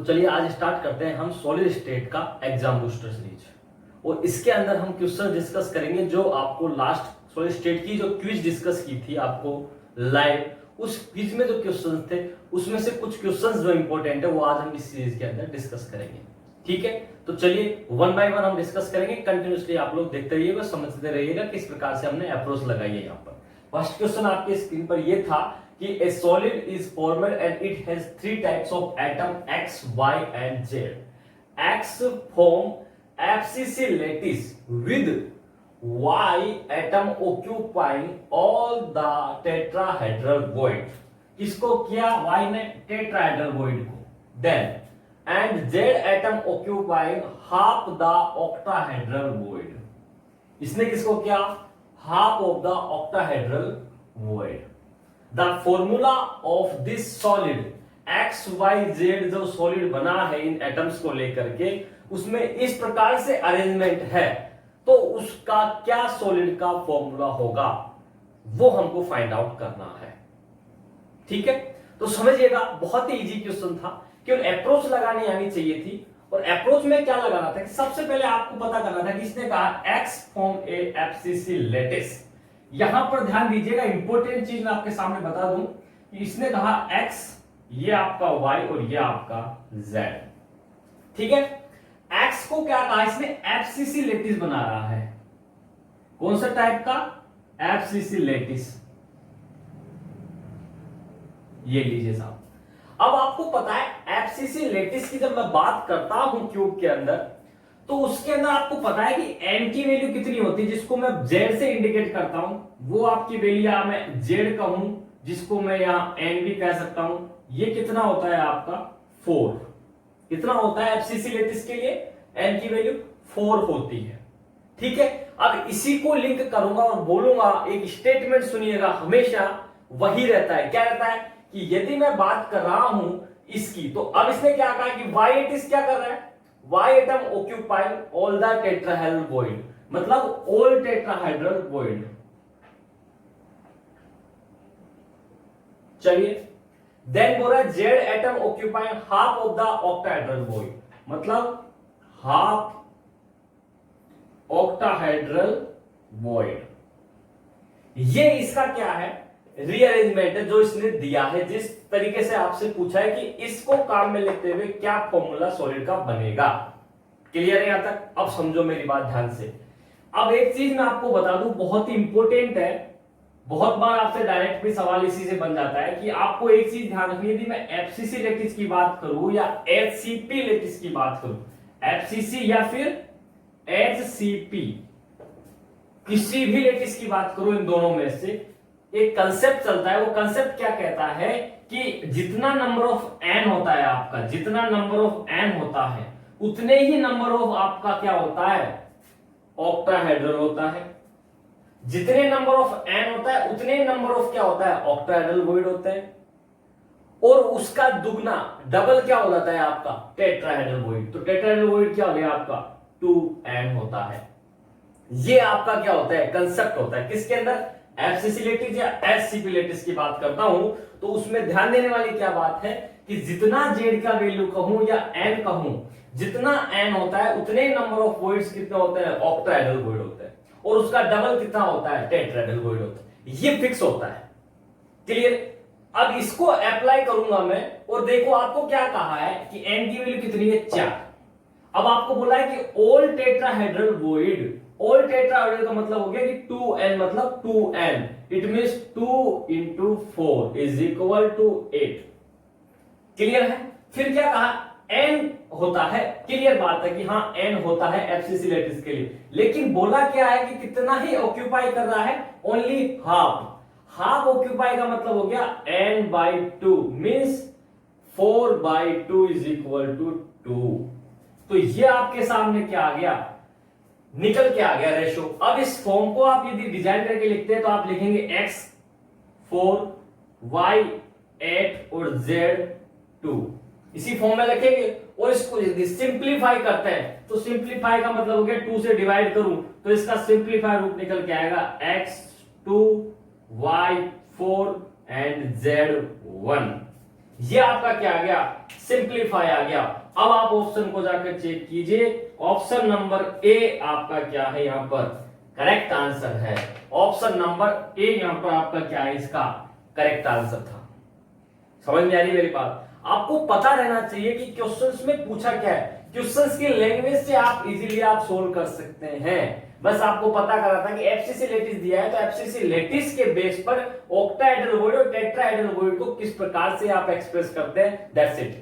तो चलिए आज स्टार्ट करते हैं हम सॉलिड स्टेट का एग्जाम बूस्टर सीरीज। और इसके अंदर हम क्वेश्चन डिस्कस करेंगे जो आपको लास्ट सॉलिड स्टेट की जो क्विज डिस्कस की थी आपको लाइव, उस क्विज में जो क्वेश्चंस थे उसमें से कुछ क्वेश्चंस जो इंपॉर्टेंट है वो आज हम इस सीरीज के अंदर डिस्कस करेंगे। ठीक है, तो चलिए वन बाय वन हम डिस्कस करेंगे। कंटिन्यूसली आप लोग देखते रहिएगा, समझते रहिएगा किस प्रकार से हमने अप्रोच लगाई है। यहाँ पर फर्स्ट क्वेश्चन आपके स्क्रीन पर ये था कि a solid is formed and it has three types of atom X, Y and Z. X form abscissa lattice with Y atom occupying all the tetrahedral void. किसको किया? Y ने tetrahedral void को. Then and Z atom occupying half the octahedral void. इसने किसको किया? Half of the octahedral void. The formula of this solid X, Y, Z जो solid बना है इन एटम्स को लेकर के, उसमें इस प्रकार से अरेंजमेंट है, तो उसका क्या सॉलिड का फॉर्मूला होगा वो हमको फाइंड आउट करना है। ठीक है, तो समझिएगा बहुत ही इजी क्वेश्चन था, केवल अप्रोच लगानी आनी चाहिए थी। और अप्रोच में क्या लगाना था कि सबसे पहले आपको पता करना था कि इसने कहा X फॉर्म ए एब्सिसी लेटिस। यहां पर ध्यान दीजिएगा, इंपॉर्टेंट चीज मैं आपके सामने बता दूं कि इसने कहा x, ये आपका y और ये आपका z। ठीक है, x को क्या कहा? इसने एब्सिसी लेटिस बना रहा है। कौन सा टाइप का? एब्सिसी लेटिस। ये लीजिए साहब। अब आपको पता है एब्सिसी लेटिस की जब मैं बात करता हूं क्यूब के अंदर, तो उसके अंदर आपको पता है कि n की वैल्यू कितनी होती है, जिसको मैं z से इंडिकेट करता हूं, वो आपकी वैल्यू या मैं z कहूं, जिसको मैं यहां n भी कह सकता हूं। ये कितना होता है आपका? 4। कितना होता है एब्सिसी लेटिस के लिए? n की वैल्यू 4 होती है। ठीक है, अब इसी को लिंक करूंगा और बोलूंगा, एक स्टेटमेंट सुनिएगा, हमेशा वही रहता है। क्या रहता है कि यदि मैं बात कर रहा हूं इसकी, तो अब इसने क्या कहा कि y एटिस क्या कर रहा है? Y atom occupying all the tetrahedral void, मतलब all tetrahedral void। चलिए, then बोल रहा है Z atom occupying half of the octahedral void, मतलब half octahedral void। ये इसका क्या है? रीअरेंजमेंट है जो इसने दिया है, जिस तरीके से आपसे पूछा है कि इसको काम में लेते हुए क्या फॉर्मूला सॉलिड का बनेगा। क्लियर है यहां तक? अब समझो मेरी बात ध्यान से। अब एक चीज मैं आपको बता दूं, बहुत ही इंपॉर्टेंट है, बहुत बार आपसे डायरेक्ट भी सवाल इसी से बन जाता है कि आपको एक चीज ध्यान रखनी है, यदि मैं एफसीसी लेटिस की बात करूं या एचसीपी लेटिस की बात करूं, एफसीसी या फिर एचसीपी, किसी भी लेटिस की बात करूं, इन दोनों में से एक कंसेप्ट चलता है। वो कंसेप्ट क्या कहता है कि जितना नंबर ऑफ एन होता है आपका, जितना नंबर ऑफ एन होता है, उतने ही नंबर ऑफ आपका क्या होता है? ऑक्टाहेड्रल होता है। जितने नंबर ऑफ एन होता है उतने ही नंबर ऑफ क्या होता है? ऑक्टाहेड्रल वॉइड होते हैं। और उसका दुगना, डबल क्या हो जाता है आपका? Tetrahedral void. तो टेट्राहेड्रल वॉइड क्या हो गया आपका? 2n होता है। ये आपका क्या होता है? कंसेप्ट होता है। किसके अंदर? एफसीसी लेटिस या एचसीपी लेटिस की बात करता हूं, तो उसमें ध्यान देने वाली क्या बात है कि जितना z का वैल्यू कहूं या n कहूं, जितना n होता है उतने नंबर ऑफ वॉइड्स कितने होते हैं? ऑक्टाहेड्रल वॉइड होते हैं। और उसका डबल कितना होता है? टेट्राहेड्रल वॉइड होता है। ये फिक्स होता है। क्लियर? अब इसको अप्लाई करूंगा मैं, और देखो आपको क्या कहा है कि n की वैल्यू कितनी है? 4। अब आपको बोला है कि all tetrahedral void, all tetrahedral का मतलब हो गया कि 2n, मतलब 2n, it means 2 into 4 is equal to 8। Clear है? फिर क्या कहा? n होता है। क्लियर बात है कि हाँ n होता है एफसीसी लेटिस के लिए, लेकिन बोला क्या है कि कितना ही ऑक्यूपाई कर रहा है? Only half. हाफ ऑक्यूपाई का मतलब हो गया n/2 means 4/2 is equal to 2। तो ये आपके सामने क्या आ गया? निकल के आ गया रेशो। अब इस फॉर्म को आप यदि डिजाइन करके लिखते हैं तो आप लिखेंगे x 4, y 8 और z 2, इसी फॉर्म में लिखेंगे। और इसको यदि सिंप्लीफाई करते हैं तो सिंप्लीफाई का मतलब हो गया 2 से डिवाइड करूं तो इसका सिंप्लीफाई रूप निकल के आएगा x 2, y 4 एंड z 1। ये आपका क्या आ गया, सिंप्लीफाई आ गया। अब आप ऑप्शन को जाकर चेक कीजिए, ऑप्शन नंबर ए आपका क्या है, यहां पर करेक्ट आंसर है। ऑप्शन नंबर ए यहां पर आपका क्या है, इसका करेक्ट आंसर था। समझ में आ रही है मेरी बात? आपको पता रहना चाहिए कि क्वेश्चंस में पूछा क्या है, क्वेश्चंस की लैंग्वेज से आप इजीली आप सोल्व कर सकते हैं। बस आपको पता करा था कि एफसीसी लेटिस दिया है, तो एफसीसी लेटिस के बेस पर ऑक्टाहेड्रल वॉइड और टेट्राहेड्रल वॉइड को किस प्रकार से आप एक्सप्रेस करते हैं, दैट्स इट।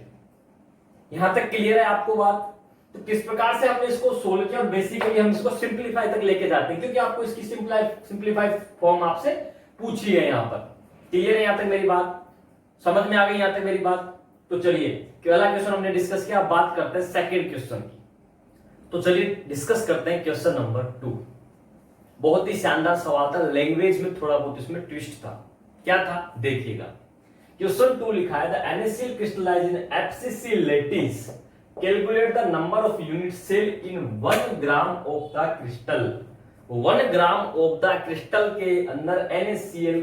यहां तक क्लियर है आपको बात? तो किस प्रकार से हमने इसको सोल्व किया और बेसिकली हम इसको सिंप्लीफाई तक लेके जाते हैं, क्योंकि आपको इसकी सिंप्लीफाई फॉर्म आपसे पूछी है यहां पर। क्लियर है यहां तक मेरी बात? समझ में आ गई यहां तक मेरी बात? तो चलिए पहला क्वेश्चन हमने डिस्कस किया, बात करते हैं सेकंड क्वेश्चन की। तो चलिए डिस्कस करते हैं क्वेश्चन नंबर 2। बहुत ही शानदार सवाल था, लैंग्वेज में थोड़ा बहुत इसमें ट्विस्ट था। क्या था देखिएगा। क्वेश्चन 2 लिखा है, the NaCl crystallize in FCC lattice, calculate the number of unit cell in 1 gram of the crystal. 1 gram of the crystal के अंदर NaCl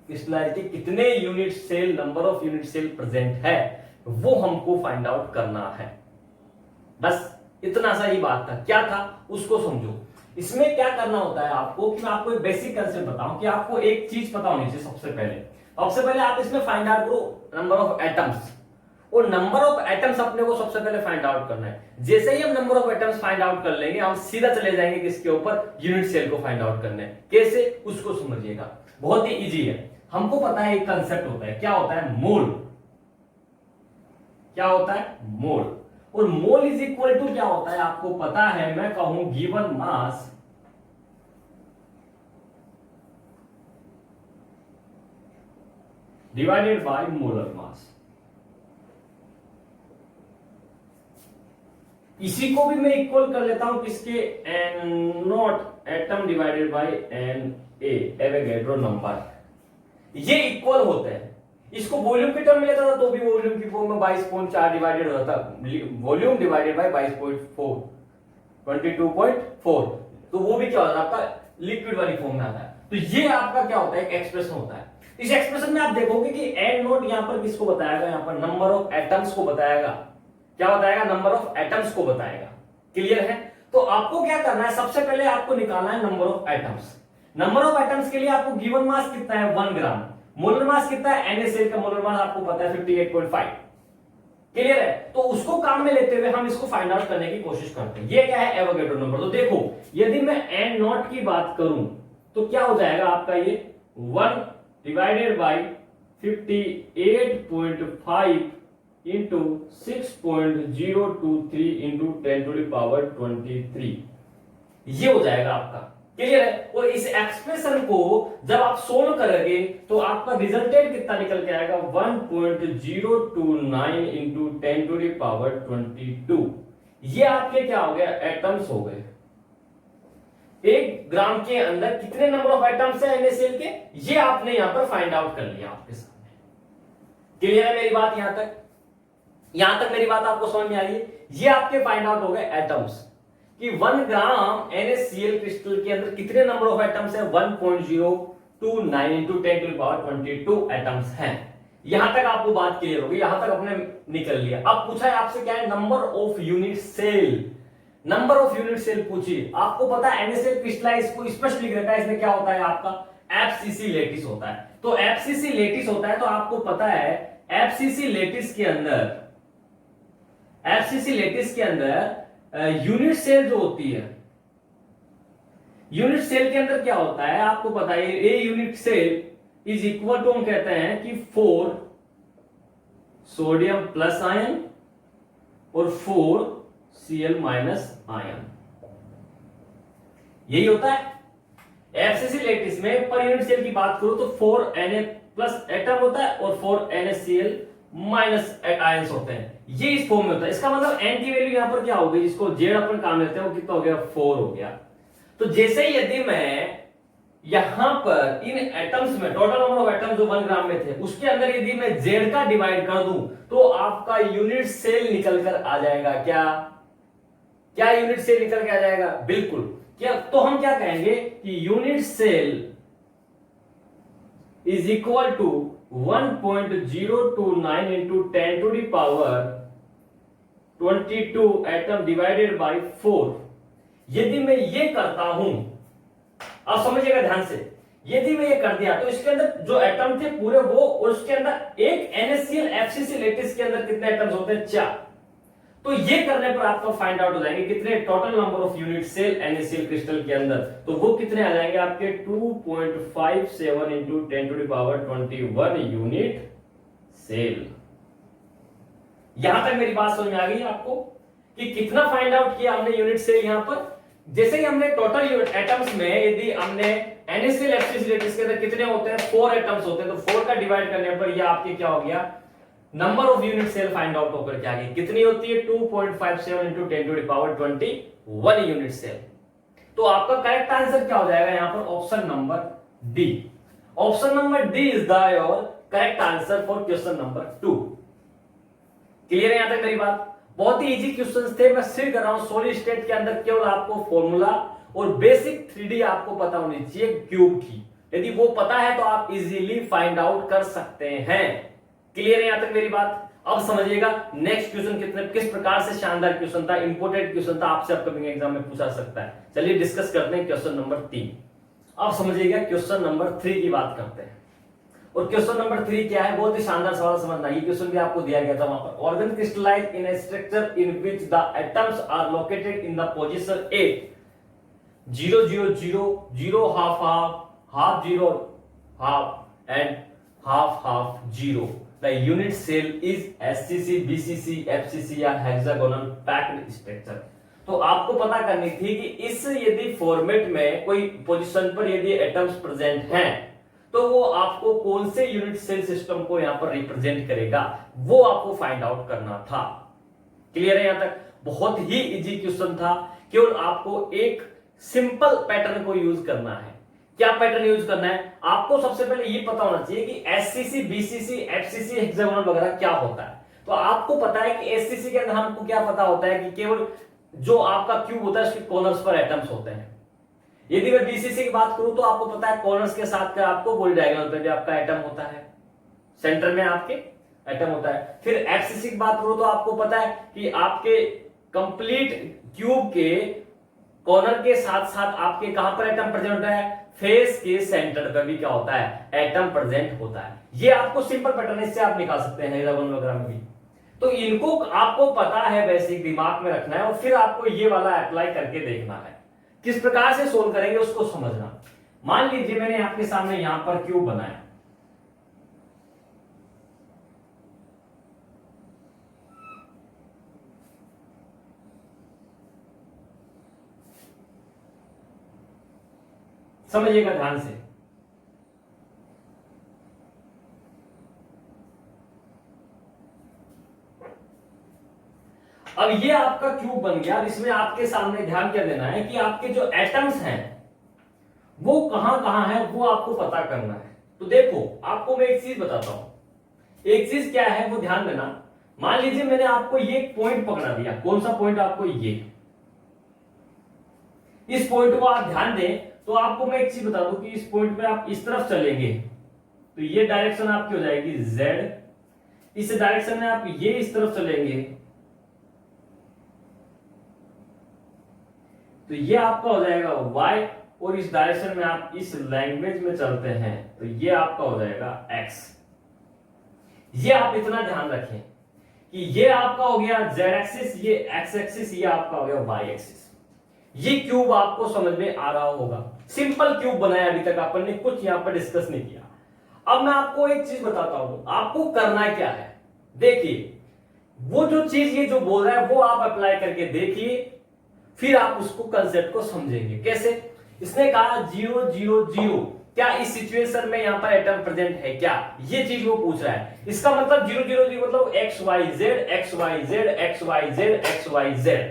क्रिस्टलाइज के कितने unit cell, number of unit cell present है, वो हमको find out करना है। बस इतना सा ही बात था। क्या था उसको समझो। इसमें क्या करना होता है आपको, कि मैं आपको एक बेसिक कंसेप्ट बताऊं, कि आपको एक चीज पता होनी चाहिए सबसे पहले आप इसमें फाइंड आउट करो नंबर ऑफ एटम्स, और नंबर ऑफ एटम्स अपने को सबसे पहले फाइंड आउट करना है। जैसे ही हम number of atoms find out कर लेंगे, हम सीधा चले जाएंगे किसके ऊपर, यूनिट सेल को फाइंड आउट करने। कैसे उसको समझिएगा, बहुत ही इजी है। हमको पता है एक कंसेप्ट होता है, क्या होता है, मोल। क्या होता है, मोल। और मोल इज इक्वल टू क्या होता है आपको पता है, मैं कहूं given mass divided by molar mass. इसी को भी मैं इक्वल कर लेता हूं किसके, N naught atom divided by N Avogadro number. ये इक्वल होते हैं। इसको वॉल्यूम के टर्म में लेता था तो भी वॉल्यूम की फॉर्म में 22.4 डिवाइडेड होता था, वॉल्यूम डिवाइडेड बाय 22.4 22.4, तो वो भी क्या होता है आपका लिक्विड वाली फॉर्म में आता है। तो ये आपका क्या होता है, एक एक्सप्रेशन होता है। इस एक्सप्रेशन में आप देखोगे कि एन नोट यहां पर किसको बताएगा, यहां पर नंबर ऑफ एटम्स को बताएगा। क्या बताएगा, नंबर ऑफ एटम्स को बताएगा। क्लियर है? तो आपको क्या करना है, सबसे पहले आपको निकालना है number of atoms. Number of atoms के लिए आपको गिवन मास कितना है, 1 ग्राम। मोलर मास कितना है, NaCl का मोलर मास आपको पता है 58.5। क्लियर है? तो उसको काम में लेते हुए हम इसको फाइंड आउट करने की कोशिश करते हैं। ये क्या है, एवोगैड्रो नंबर। तो देखो यदि मैं एन नॉट की बात करूं तो क्या हो जाएगा आपका, ये 1 डिवाइडेड बाई 58.5 इंटू 6.023 इंटू 10⁻23, ये हो जाएगा आपका। क्लियर है? और इस एक्सप्रेशन को जब आप सोल्व करोगे तो आपका रिजल्टेंट कितना निकल के आएगा, 1.029 इंटू 10⁻22। ये आपके क्या हो गया, एटम्स हो गए। 1 ग्राम के अंदर कितने नंबर ऑफ एटम्स है NaCl के, ये आपने यहां पर फाइंड आउट कर लिया आपके सामने। क्लियर है मेरी बात? यहां तक मेरी बात आपको समझ में आ रही है? ये आपके फाइंड आउट हो गए एटम्स, कि 1 ग्राम NaCl क्रिस्टल के अंदर कितने नंबर ऑफ एटम्स है, 1.029 इंटू 10⁻22 एटम्स हैं। यहां तक आपको बात क्लियर होगी, यहां तक अपने निकल लिया। अब पूछा है आपसे क्या है, number of unit cell. Number of unit cell पूछिए। आपको पता है NaCl क्रिस्टलाइज को स्पष्ट लिख रखा है, इसमें क्या होता है आपका, FCC लेटिस होता है। तो FCC लेटिस होता है, तो आपको पता है FCC लेटिस के अंदर यूनिट सेल जो होती है, यूनिट सेल के अंदर क्या होता है आपको पता है, a unit cell is equal to, हम कहते हैं कि 4 सोडियम प्लस आयन और 4 Cl माइनस आयन, यही होता है। FCC लेटिस में पर यूनिट सेल की बात करो तो 4 Na प्लस एटम होता है और 4 NaCl माइनस आयंस होते हैं। ये इस फॉर्म में होता है। इसका मतलब n की वैल्यू यहां पर क्या हो गई, जिसको z अपन काम लेते हैं, वो कितना हो गया, 4 हो गया। तो जैसे ही यदि मैं यहां पर इन एटम्स में टोटल नंबर ऑफ एटम्स जो 1 ग्राम में थे उसके अंदर यदि मैं z का डिवाइड कर दूं तो आपका यूनिट सेल निकल कर आ जाएगा। क्या यूनिट सेल निकल के आ जाएगा, बिल्कुल। क्या तो हम क्या कहेंगे कि unit cell is equal to 1.029 into 10 to the power 22 atom divided by 4। यदि मैं ये करता हूं, अब समझिएगा ध्यान से, यदि मैं ये कर दिया तो इसके अंदर जो एटम थे पूरे वो, और उसके अंदर एक NaCl FCC लेटिस के अंदर कितने एटम्स होते हैं? 4। तो ये करने पर आपको फाइंड आउट हो जाएंगे कितने total number of unit cell NaCl crystal के अंदर। तो वो कितने आ जाएंगे आपके 2.57 into 10 to the power 21 unit cell. यहां तक मेरी बात समझ में आ गई आपको कि कितना फाइंड आउट किया हमने यूनिट सेल। यहां पर जैसे कि हमने टोटल एटम्स में यदि हमने NaCl FCC लेटिस के अंदर कितने होते हैं? 4 एटम्स होते हैं, तो 4 का डिवाइड करने पर ये आपके क्या हो गया? Number of unit cell find out होकर क्या गई, कितनी होती है? 2.57 into 10 to the power 21 unit cell. तो आपका करेक्ट आंसर क्या हो जाएगा यहां पर? Option number D. Option number D is the your correct answer for question number 2। Clear है यहां तक मेरी बात? बहुत ही इजी क्वेश्चंस थे, मैं सिर्फ कर रहा हूं सॉलिड स्टेट के अंदर केवल आपको फॉर्मूला और बेसिक 3D आपको पता होनी चाहिए क्यूब की। यदि वो पता है तो आप इजीली फाइंड आउट कर सकते हैं। क्लियर है यहां तक मेरी बात? अब समझिएगा नेक्स्ट क्वेश्चन किस प्रकार से शानदार क्वेश्चन था, इंपोर्टेंट क्वेश्चन था, आपसे अपकमिंग एग्जाम में पूछा सकता है। चलिए डिस्कस करते हैं क्वेश्चन नंबर 3। अब समझिएगा क्वेश्चन नंबर 3 की बात करते हैं। और क्वेश्चन नंबर 3 क्या है? बहुत ही शानदार सवाल समझना। ये क्वेश्चन भी आपको दिया गया था वहां पर। Argon crystallize in a structure in which the atoms are located in the position A 0 0 0 0 half half half 0 half and half half 0। The unit cell is SCC, BCC, FCC या हेक्सागोनल पैक्ड स्ट्रक्चर। तो आपको पता करनी थी कि इस यदि format में कोई पोजीशन पर यदि एटम्स प्रेजेंट हैं तो वो आपको कौन से यूनिट सेल सिस्टम को यहां पर रिप्रेजेंट करेगा, वो आपको फाइंड आउट करना था। क्लियर है यहां तक? बहुत ही इजी क्वेश्चन था, केवल आपको एक सिंपल पैटर्न को यूज करना है। क्या पैटर्न यूज करना है? आपको सबसे पहले ये पता होना चाहिए कि SCC, BCC, FCC, हेक्सागोनल वगैरह क्या होता है। तो आपको पता है कि SCC के अंदर हमको क्या पता होता है कि केवल जो आपका क्यूब होता है उसके कॉर्नर्स पर एटम्स होते हैं। यदि मैं BCC की बात करूं तो आपको पता है कॉर्नर्स के साथ का आपको बॉडी डायगोनल पे भी आपका एटम होता है, सेंटर में आपके एटम होता है। फिर FCC की बात करूं तो आपको पता है कि आपके कंप्लीट क्यूब के कॉर्नर के साथ साथ आपके कहां पर एटम प्रेजेंट होता है? फेस के सेंटर पर भी क्या होता है? एटम प्रेजेंट होता है। ये आपको सिंपल पैटर्न इससे आप निकाल सकते हैं हेक्सागोनल वगैरह में भी। तो इनको आपको पता है, बेसिक दिमाग में रखना है और फिर आपको ये वाला अप्लाई करके देखना है। किस प्रकार से सोल्व करेंगे उसको समझना। मान लीजिए मैंने आपके सामने यहां पर क्यूब बनाया, समझिएगा ध्यान से। अब ये आपका क्यूब बन गया। अब इसमें आपके सामने ध्यान क्या देना है कि आपके जो एटम्स हैं वो कहां कहां है वो आपको पता करना है। तो देखो आपको मैं एक चीज बताता हूं। एक चीज क्या है वो ध्यान देना। मान लीजिए मैंने आपको ये पॉइंट पकड़ा दिया। कौन सा पॉइंट? आपको ये। इस पॉइंट को आप ध्यान दें तो आपको मैं एक चीज बता दूं कि इस पॉइंट पे आप इस तरफ चलेंगे तो ये डायरेक्शन आपकी हो जाएगी Z। इस डायरेक्शन में आप ये इस तरफ चलेंगे तो ये आपका हो जाएगा Y, और इस डायरेक्शन में आप इस लैंग्वेज में चलते हैं तो ये आपका हो जाएगा X। ये आप इतना ध्यान रखें कि ये आपका हो गया Z एक्सिस, ये X एक्सिस, ये आपका हो गया Y एक्सिस। ये क्यूब आपको समझ में आ रहा होगा। सिंपल क्यूब बनाया, अभी तक अपन ने कुछ यहां पर डिस्कस नहीं किया। अब मैं आपको एक चीज बताता हूं, आपको करना क्या है। देखिए वो जो चीज ये जो बोल रहा है वो आप अप्लाई करके देखिए, फिर आप उसको कंसेप्ट को समझेंगे। कैसे? इसने कहा 0 0 0, क्या इस सिचुएशन में यहां पर एटम प्रेजेंट है क्या? ये चीज वो पूछ रहा है। इसका मतलब 0 0 0 मतलब XYZ XYZ XYZ XYZ,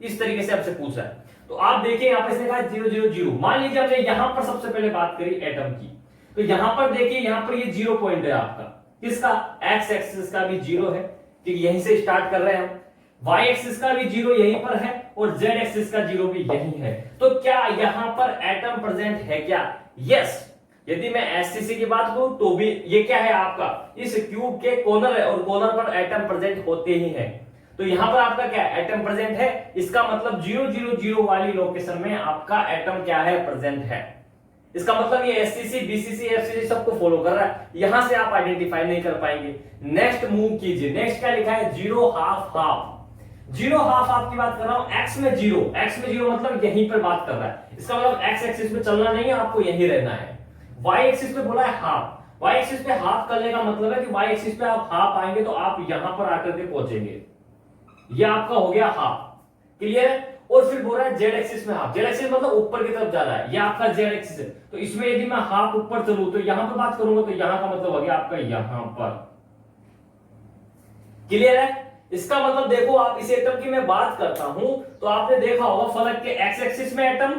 इस तरीके से आपसे पूछ रहा है। तो आप देखिए यहां पर इसने कहा 0 0 0। मान लीजिए हमने यहां पर सबसे पहले बात करी एटम की, तो यहां पर देखिए यहां पर ये 0 पॉइंट है आपका। किसका? X एक्सिस का भी 0 है, ठीक यहीं से स्टार्ट कर रहे हैं हम। Y एक्सिस का भी 0 यहीं पर है और Z एक्सिस का 0 भी यहीं है। तो क्या यहां पर एटम प्रेजेंट है क्या? यस। यदि मैं एससीसी की बात करूं तो भी ये क्या है आपका, इस क्यूब के कॉर्नर है और कॉर्नर पर एटम प्रेजेंट होते ही हैं। तो यहां पर आपका क्या है, एटम प्रेजेंट है, इसका मतलब 000 वाली लोकेशन में आपका एटम क्या है, प्रेजेंट है। इसका मतलब ये एससीसी बीसीसी एफसीसी सबको फॉलो कर रहा है, यहां से आप आइडेंटिफाई नहीं कर पाएंगे। नेक्स्ट मूव कीजिए, नेक्स्ट क्या लिखा है, zero half half. Zero half half की बात कर रहा हूं, एक्स में जीरो, एक्स में जीरो मतलब यहीं पर बात कर रहा है, इसका मतलब एक्स एक्सिस पे चलना नहीं है, आपको यहीं रहना है। वाई एक्सिस पे बोला है हाफ, वाई एक्सिस पे हाफ करने का मतलब है कि वाई एक्सिस पे आप हाफ आएंगे तो आप यहां पर आकर के पहुंचेंगे, ये आपका हो गया हाफ, क्लियर है। और फिर बोल रहा है जेड एक्सिस में हाफ, जेड एक्सिस मतलब ऊपर की तरफ जा रहा है, ये आपका जेड एक्सिस है, तो इसमें यदि मैं हाफ ऊपर चलूं तो यहां पर बात करूंगा तो यहां का मतलब हो गया आपका यहां पर, क्लियर है। इसका मतलब देखो, आप इस एटम की मैं बात करता हूं तो आपने देखा होगा फलक के एक्स एक्सिस में एटम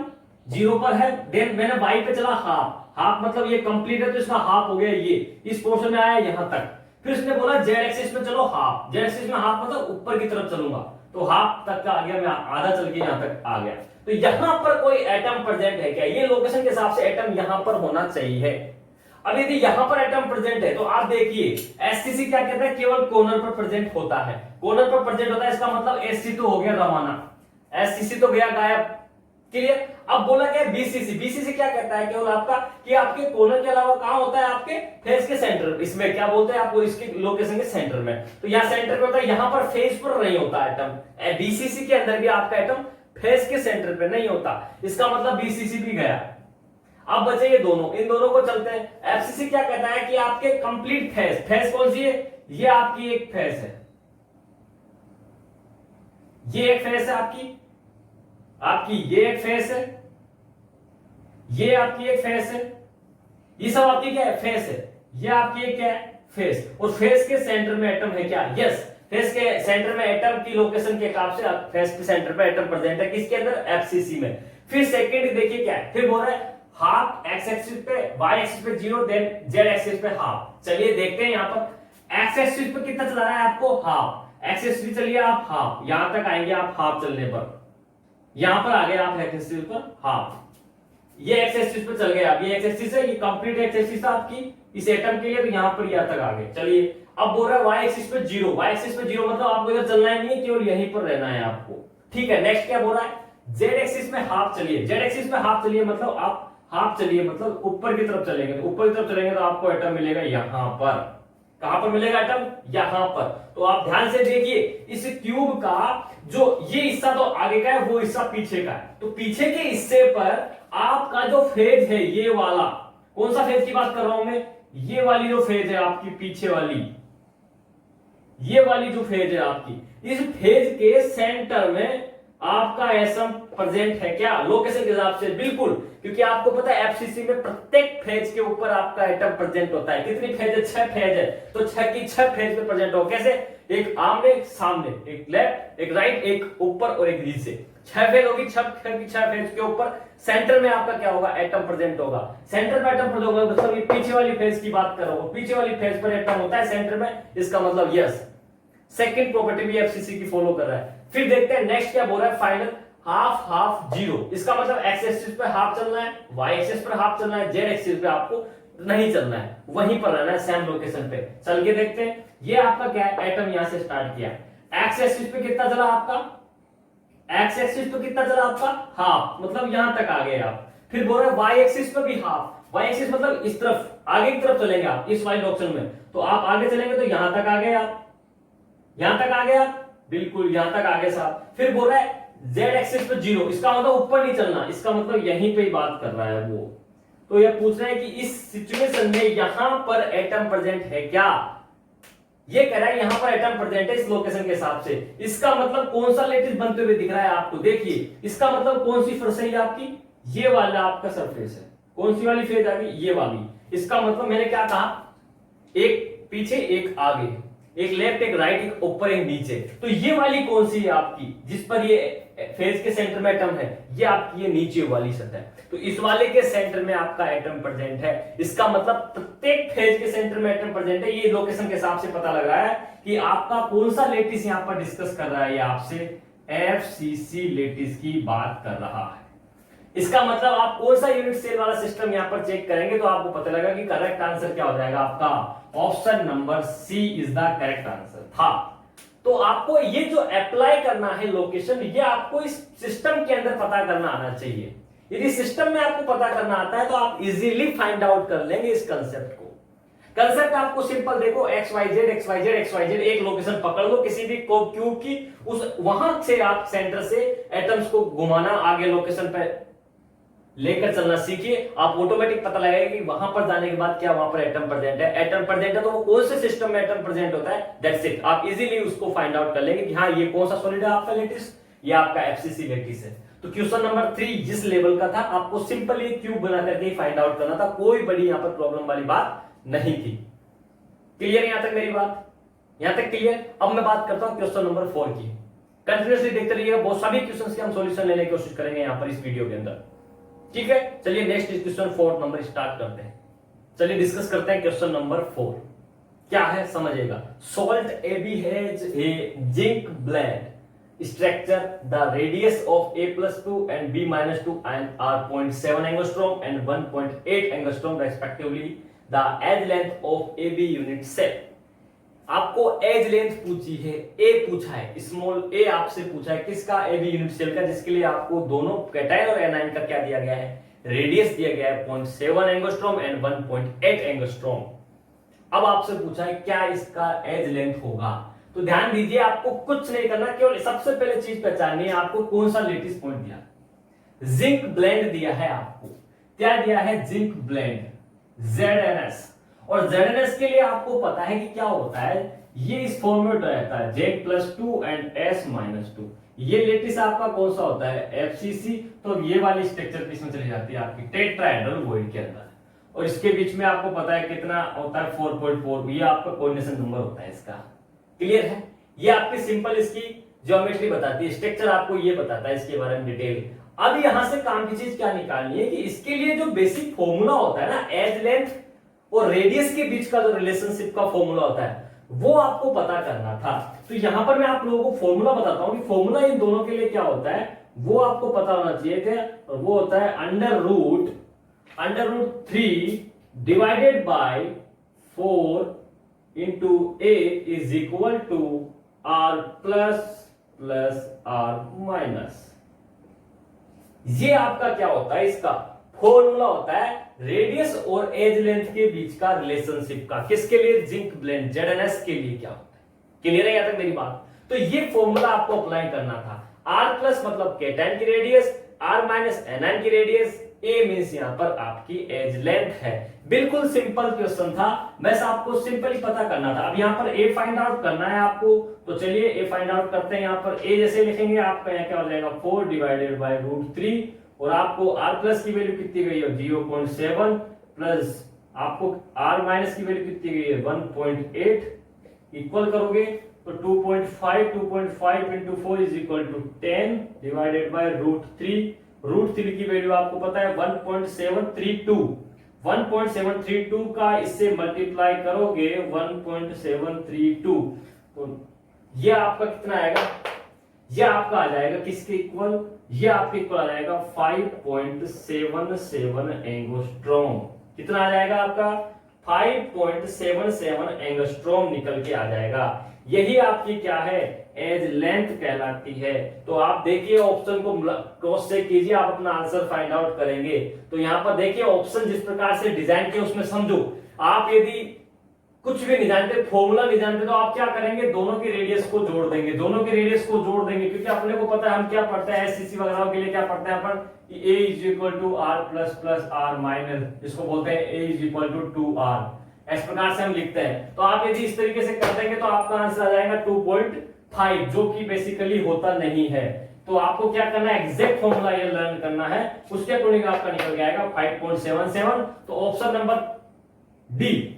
जीरो पर है, देन मैंने वाई पे चला हाफ, हाफ मतलब ये कंप्लीट है तो इसका हाफ हो गया, ये इस पोर्शन में आया यहां तक। फिर उसने बोला जेड एक्सिस में चलो हाफ, जेड एक्सिस में हाफ मतलब ऊपर की तरफ चलूंगा, तो हाफ तक का आ गया, मैं आधा चल के यहां तक आ गया। तो यहां पर कोई एटम प्रेजेंट है क्या, ये लोकेशन के हिसाब से एटम यहां पर होना चाहिए। अब यदि यहां पर एटम प्रेजेंट है तो आप देखिए एससीसी क्या कहता है, केवल कॉर्नर पर प्रेजेंट होता है, कॉर्नर पर प्रेजेंट होता है, इसका मतलब एससी तो हो गया रवाना, एससीसी तो गया गायब, क्लियर। अब बोला क्या बीसीसी, बीसीसी क्या कहता है केवल आपका कि आपके कॉर्नर के अलावा कहां होता है, आपके फेस के सेंटर, इसमें क्या बोलते हैं आपको, इसके लोकेशन के सेंटर में, तो यहां सेंटर पे होता है, यहां पर फेस पर नहीं होता एटम, बीसीसी के अंदर भी आपका एटम फेस के सेंटर पे नहीं होता, इसका मतलब बीसीसी भी गया। अब बचे ये दोनों, इन दोनों को चलते हैं। एफसीसी क्या कहता है कि आपके कंप्लीट फेस, फेस कौन सी है, ये आपकी एक फेस है, ये एक फेस है आपकी, आपकी ये एक फेस है, ये आपकी एक फेस है, ये सब आपकी क्या है, फेस है, ये आपकी एक क्या है, फेस। और फेस के सेंटर में एटम है क्या, यस, फेस के सेंटर में एटम की लोकेशन के हिसाब से फेस के सेंटर पे एटम प्रेजेंट है, किसके अंदर, एफसीसी में। फिर सेकंड देखिए क्या है, फिर बोल रहा है हाफ एक्स एक्सिस पे, वाई एक्सिस पे जीरो, देन जेड एक्सिस पे हाफ। चलिए देखते हैं यहाँ पर एक्स एक्सिस पे कितना चला रहा है आपको, हाफ, एक्स एक्सिस पे चलिए आप हाफ, यहां तक आएंगे आप हाफ चलने पर, यहां पर आ गए आप एक्स एक्सिस पर हाफ, ये एक्स एक्सिस पे चल गए आप, ये एक्स एक्सिस है, ये कंप्लीट एक्स एक्सिस है आपकी इस एटम के लिए, तो यहां पर यहां तक आ गए। चलिए अब बोल रहा है वाई एक्सिस पे जीरो, वाई एक्सिस पे जीरो मतलब आपको इधर चलना ही नहीं है, केवल यहीं पर रहना है आपको, ठीक है। नेक्स्ट क्या बोल रहा है, जेड एक्सिस में हाफ चलिए, जेड एक्सिस में हाफ चलिए मतलब आप हाफ चलिए मतलब ऊपर की तरफ चलेंगे, तो ऊपर की तरफ चलेंगे तो आपको एटम मिलेगा यहां पर, कहां पर मिलेगा एटम, यहां पर। तो आप ध्यान से देखिए इस क्यूब का जो ये हिस्सा तो आगे का है, वो हिस्सा पीछे का है, तो पीछे के हिस्से पर आपका जो फेज है ये वाला, कौन सा फेज की बात कर रहा हूं मैं, ये वाली जो फेज है आपकी पीछे वाली, ये वाली जो फेज है आपकी, इस फेज के सेंटर में आपका एटम प्रेजेंट है क्या, लोकेशन के हिसाब से, बिल्कुल, क्योंकि आपको पता है एफसीसी में प्रत्येक फेज के ऊपर आपका एटम प्रेजेंट होता है। कितनी फेज है, 6 फेज है, तो 6 की 6 फेज में प्रेजेंट हो, कैसे, एक आमने सामने, एक लेफ्ट एक राइट एक ऊपर और एक नीचे, 6 फेज होगी, 6 की 6 फेज के ऊपर सेंटर में आपका क्या होगा, एटम प्रेजेंट होगा। सेंटर में एटम प्रेजेंट होगा मतलब ये पीछे वाली फेज की बात कर रहा हूं, पीछे वाली फेज पर एटम होता है सेंटर में, इसका मतलब यस, सेकंड प्रॉपर्टी भी एफसीसी की फॉलो कर रहा है। फिर देखते हैं नेक्स्ट क्या बोल रहा है, फाइनल हाफ हाफ जीरो, इसका मतलब एक्स एक्सिस पे हाफ चलना है, वाई एक्सिस पर हाफ चलना है, जेड एक्सिस पे आपको नहीं चलना है, वहीं पर रहना है सेम लोकेशन पे। चल के देखते हैं, ये आपका क्या है, एटम यहां से स्टार्ट किया, एक्स एक्सिस पे कितना चला आपका, एक्स एक्सिस पे कितना चला आपका, हाफ, मतलब यहां तक आ गए आप। फिर बोल रहे हैं वाई एक्सिस पे भी हाफ, वाई एक्सिस मतलब इस तरफ आगे की तरफ चलेंगे आप, इस वाली ऑप्शन में, तो आप आगे चलेंगे तो यहां तक आ गए आप, यहां तक आ गए आप, बिल्कुल यहां तक आ गए साहब। फिर बोल रहा है जेड एक्सिस पे जीरो, इसका मतलब ऊपर नहीं चलना, इसका मतलब यहीं पे ही बात कर रहा है वो। तो ये पूछ रहे हैं कि इस सिचुएशन में यहां पर एटम प्रेजेंट है क्या, ये कह रहा है यहां पर एटम प्रेजेंट है इस लोकेशन के हिसाब से, इसका मतलब कौन सा लेटिस बनते हुए दिख रहा है आपको, देखिए इसका मतलब कौन सी सरफेस है आपकी, ये वाला आपका सरफेस है, कौन सी वाली फेज आ गई, ये वाली, इसका मतलब मैंने क्या कहा, एक पीछे एक आगे, एक लेफ्ट एक राइट एक ऊपर एक नीचे, तो ये वाली कौन सी है आपकी जिस पर ये फेज के सेंटर में एटम है, ये आपकी ये नीचे वाली सतह, तो इस वाले के सेंटर में आपका एटम प्रेजेंट है, इसका मतलब प्रत्येक फेज के सेंटर में एटम प्रेजेंट है। ये लोकेशन के हिसाब से पता लग रहा है कि आपका कौन सा लेटिस यहां पर डिस्कस कर रहा है, ये आपसे एफसीसी लेटिस की बात कर रहा है। इसका मतलब आप कौन सा यूनिट सेल वाला सिस्टम यहां पर चेक करेंगे तो आपको पता लगा कि करेक्ट आंसर क्या हो जाएगा आपका option number C is the correct answer था। तो आपको ये जो अप्लाई करना है लोकेशन, ये आपको इस सिस्टम के अंदर पता करना आना चाहिए। यदि सिस्टम में आपको पता करना आता है तो आप इजीली फाइंड आउट कर लेंगे इस कंसेप्ट को। कंसेप्ट आपको सिंपल देखो, X Y Z X Y Z X Y Z, एक लोकेशन पकड़ लो किसी भी क्यूब की, उस वहां से आप सेंटर से एटम्स को घुमाना आगे लोकेशन पे लेकर चलना सीखिए। आप ऑटोमेटिक पता लगेगा कि वहां पर जाने के बाद क्या वहां पर एटम प्रेजेंट है। एटम प्रेजेंट है तो वो कौन से सिस्टम में एटम प्रेजेंट होता है, दैट्स इट। आप इजीली उसको फाइंड आउट कर लेंगे कि हाँ ये कौन सा सॉलिड है आपका लेटिस, ये आपका एफसीसी लेटिस है। तो क्वेश्चन नंबर 3 जिस लेवल का था, आपको सिंपल ये क्यूब बना करके फाइंड आउट करना था, कोई बड़ी यहां पर प्रॉब्लम वाली बात नहीं थी। क्लियर यहां तक मेरी बात, यहां तक क्लियर। अब मैं बात करता हूं क्वेश्चन नंबर 4 की। कंटिन्यूअसली देखते रहिएगा, बहुत सभी क्वेश्चंस के हम सॉल्यूशन लेने की कोशिश करेंगे यहां पर इस वीडियो के अंदर, ठीक है। चलिए नेक्स्ट क्वेश्चन 4 नंबर स्टार्ट करते हैं। चलिए डिस्कस करते हैं क्वेश्चन नंबर 4 क्या है, समझिएगा। Salt AB has a zinc blende structure, the radius of A+2 and B-2 and are 0.7 angstrom and 1.8 angstrom respectively. The edge length of AB unit cell. आपको as length पूछी है, ए पूछा है, स्मॉल ए आपसे पूछा है किसका, AB यूनिट सेल का, जिसके लिए आपको दोनों कैटायन और एनायन का क्या दिया गया है, रेडियस दिया गया है 0.7 एंगस्ट्रॉम एंड 1.8 एंगस्ट्रॉम। अब आपसे पूछा है क्या इसका एज लेंथ होगा। तो ध्यान दीजिए, आपको कुछ नहीं करना, केवल सबसे पहले चीज पहचाननी है आपको कौन सा लेटिस पॉइंट दिया, जिंक ब्लेंड दिया है आपको। क्या दिया है, जिंक ब्लेंड ZNS। और ZNS के लिए आपको पता है कि क्या होता है, ये इस फॉर्म में रहता है Z+2 एंड S-2। ये लेटिस आपका कौन सा होता है, FCC। तो ये वाली स्ट्रक्चर किसमें चली जाती है आपकी टेट्राहेड्रल वॉइड के अंदर। और इसके बीच में आपको पता है कितना होता है 4.4, ये आपका कोऑर्डिनेशन नंबर होता है इसका। क्लियर है, ये आपकी सिंपल इसकी ज्योमेट्री बताती है, स्ट्रक्चर आपको ये बताता है इसके बारे में डिटेल। अब यहां से काम की चीज क्या निकालनी है कि इसके लिए जो बेसिक फॉर्मूला होता है ना, एज लेंथ और रेडियस के बीच का जो रिलेशनशिप का फॉर्मूला होता है वो आपको पता करना था। तो यहां पर मैं आप लोगों को फॉर्मूला बताता हूं कि फॉर्मूला इन दोनों के लिए क्या होता है वो आपको पता होना चाहिए था। और वो होता है under root 3 divided by 4 into A is equal to R plus R minus। ये आपका क्या होता है, इसका फॉर्मूला होता है रेडियस और एज लेंथ के बीच का रिलेशनशिप का। किसके लिए, जिंक ब्लेंड ZNS के लिए क्या होता है। क्लियर है यहां तक मेरी बात। तो ये फॉर्मूला आपको अप्लाई करना था। R प्लस मतलब कैटायन की रेडियस, R माइनस एनायन की रेडियस, A मींस यहां पर आपकी एज लेंथ है। बिल्कुल सिंपल क्वेश्चन था, बस आपको सिंपली पता करना था। अब यहाँ पर A फाइंड आउट करना है आपको, तो चलिए A फाइंड आउट करते हैं। यहाँ पर A जैसे लिखेंगे आपका यहाँ क्या हो जाएगा 4 डिवाइडेड बाय √3 और आपको R प्लस की वैल्यू कितनी गई है 0.7 प्लस आपको R माइनस की वैल्यू कितनी गई है 1.8 इक्वल करोगे तो 2.5 into 4 is equal to 10 divided by √3 की वैल्यू आपको पता है 1.732 का इससे मल्टीप्लाई करोगे 1.732 तो ये आपका कितना आएगा, ये आपका आ जाएगा किसके इक्वल, ये आपके इक्वल आ जाएगा 5.77 एंगस्ट्रॉम। कितना आ जाएगा आपका 5.77 एंगस्ट्रॉम निकल के आ जाएगा। यही आपकी क्या है, एज लेंथ कहलाती है। तो आप देखिए ऑप्शन को क्रॉस चेक कीजिए, आप अपना आंसर फाइंड आउट करेंगे। तो यहाँ पर देखिए ऑप्शन जिस प्रकार से डिजाइन किए उसमें समझो। आप यदि कुछ भी नहीं जानते, फॉर्मूला नहीं जानते, तो आप क्या करेंगे, दोनों की रेडियस को जोड़ देंगे, क्योंकि अपने को पता है हम क्या पढ़ते हैं एससीसी वगैरह के लिए क्या पढ़ते हैं अपन, A is equal to R plus R minus, इसको बोलते हैं A is equal to 2R। इस प्रकार से हम लिखते हैं। तो आप यदि इस तरीके से कर देंगे तो आपका आंसर आ जाएगा 2.5, जो कि बेसिकली होता नहीं है। तो आपको क्या करना है, एग्जैक्ट फॉर्मूला ये लर्न करना है, उसके अकॉर्डिंग आपका निकल जाएगा 5.77। तो option number D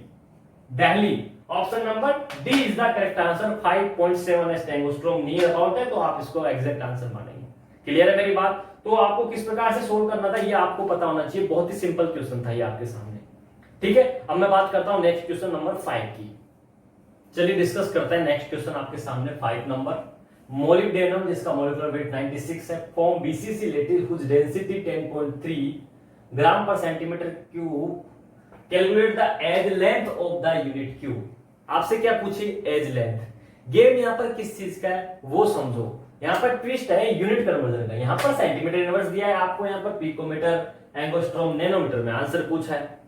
Delhi, option number D is the correct answer. 5.7 angstrom near about है, तो आप इसको एग्जैक्ट आंसर मानेंगे। क्लियर है मेरी बात। तो आपको किस प्रकार से सोल्व करना था ये आपको पता होना चाहिए। बहुत ही सिंपल क्वेश्चन था ये आपके सामने, ठीक है। अब मैं बात करता हूं नेक्स्ट क्वेश्चन नंबर 5 की। चलिए डिस्कस करते हैं नेक्स्ट क्वेश्चन आपके सामने 5 नंबर। मोलिब्डेनम जिसका मॉलिक्यूलर वेट 96 है, form BCC lattice whose density 10.3 gram पर centimetre cube, calculate the edge length of the unit cube. आपसे क्या पूछी? As length. गेम यहाँ पर किस चीज का है वो समझो। यहाँ पर ट्विस्ट है यूनिट कन्वर्जन का। यहाँ पर सेंटीमीटर इनवर्स दिया है आपको, यहाँ पर पिकोमीटर, एंगस्ट्रॉम, नैनोमीटर में आंसर पूछा है।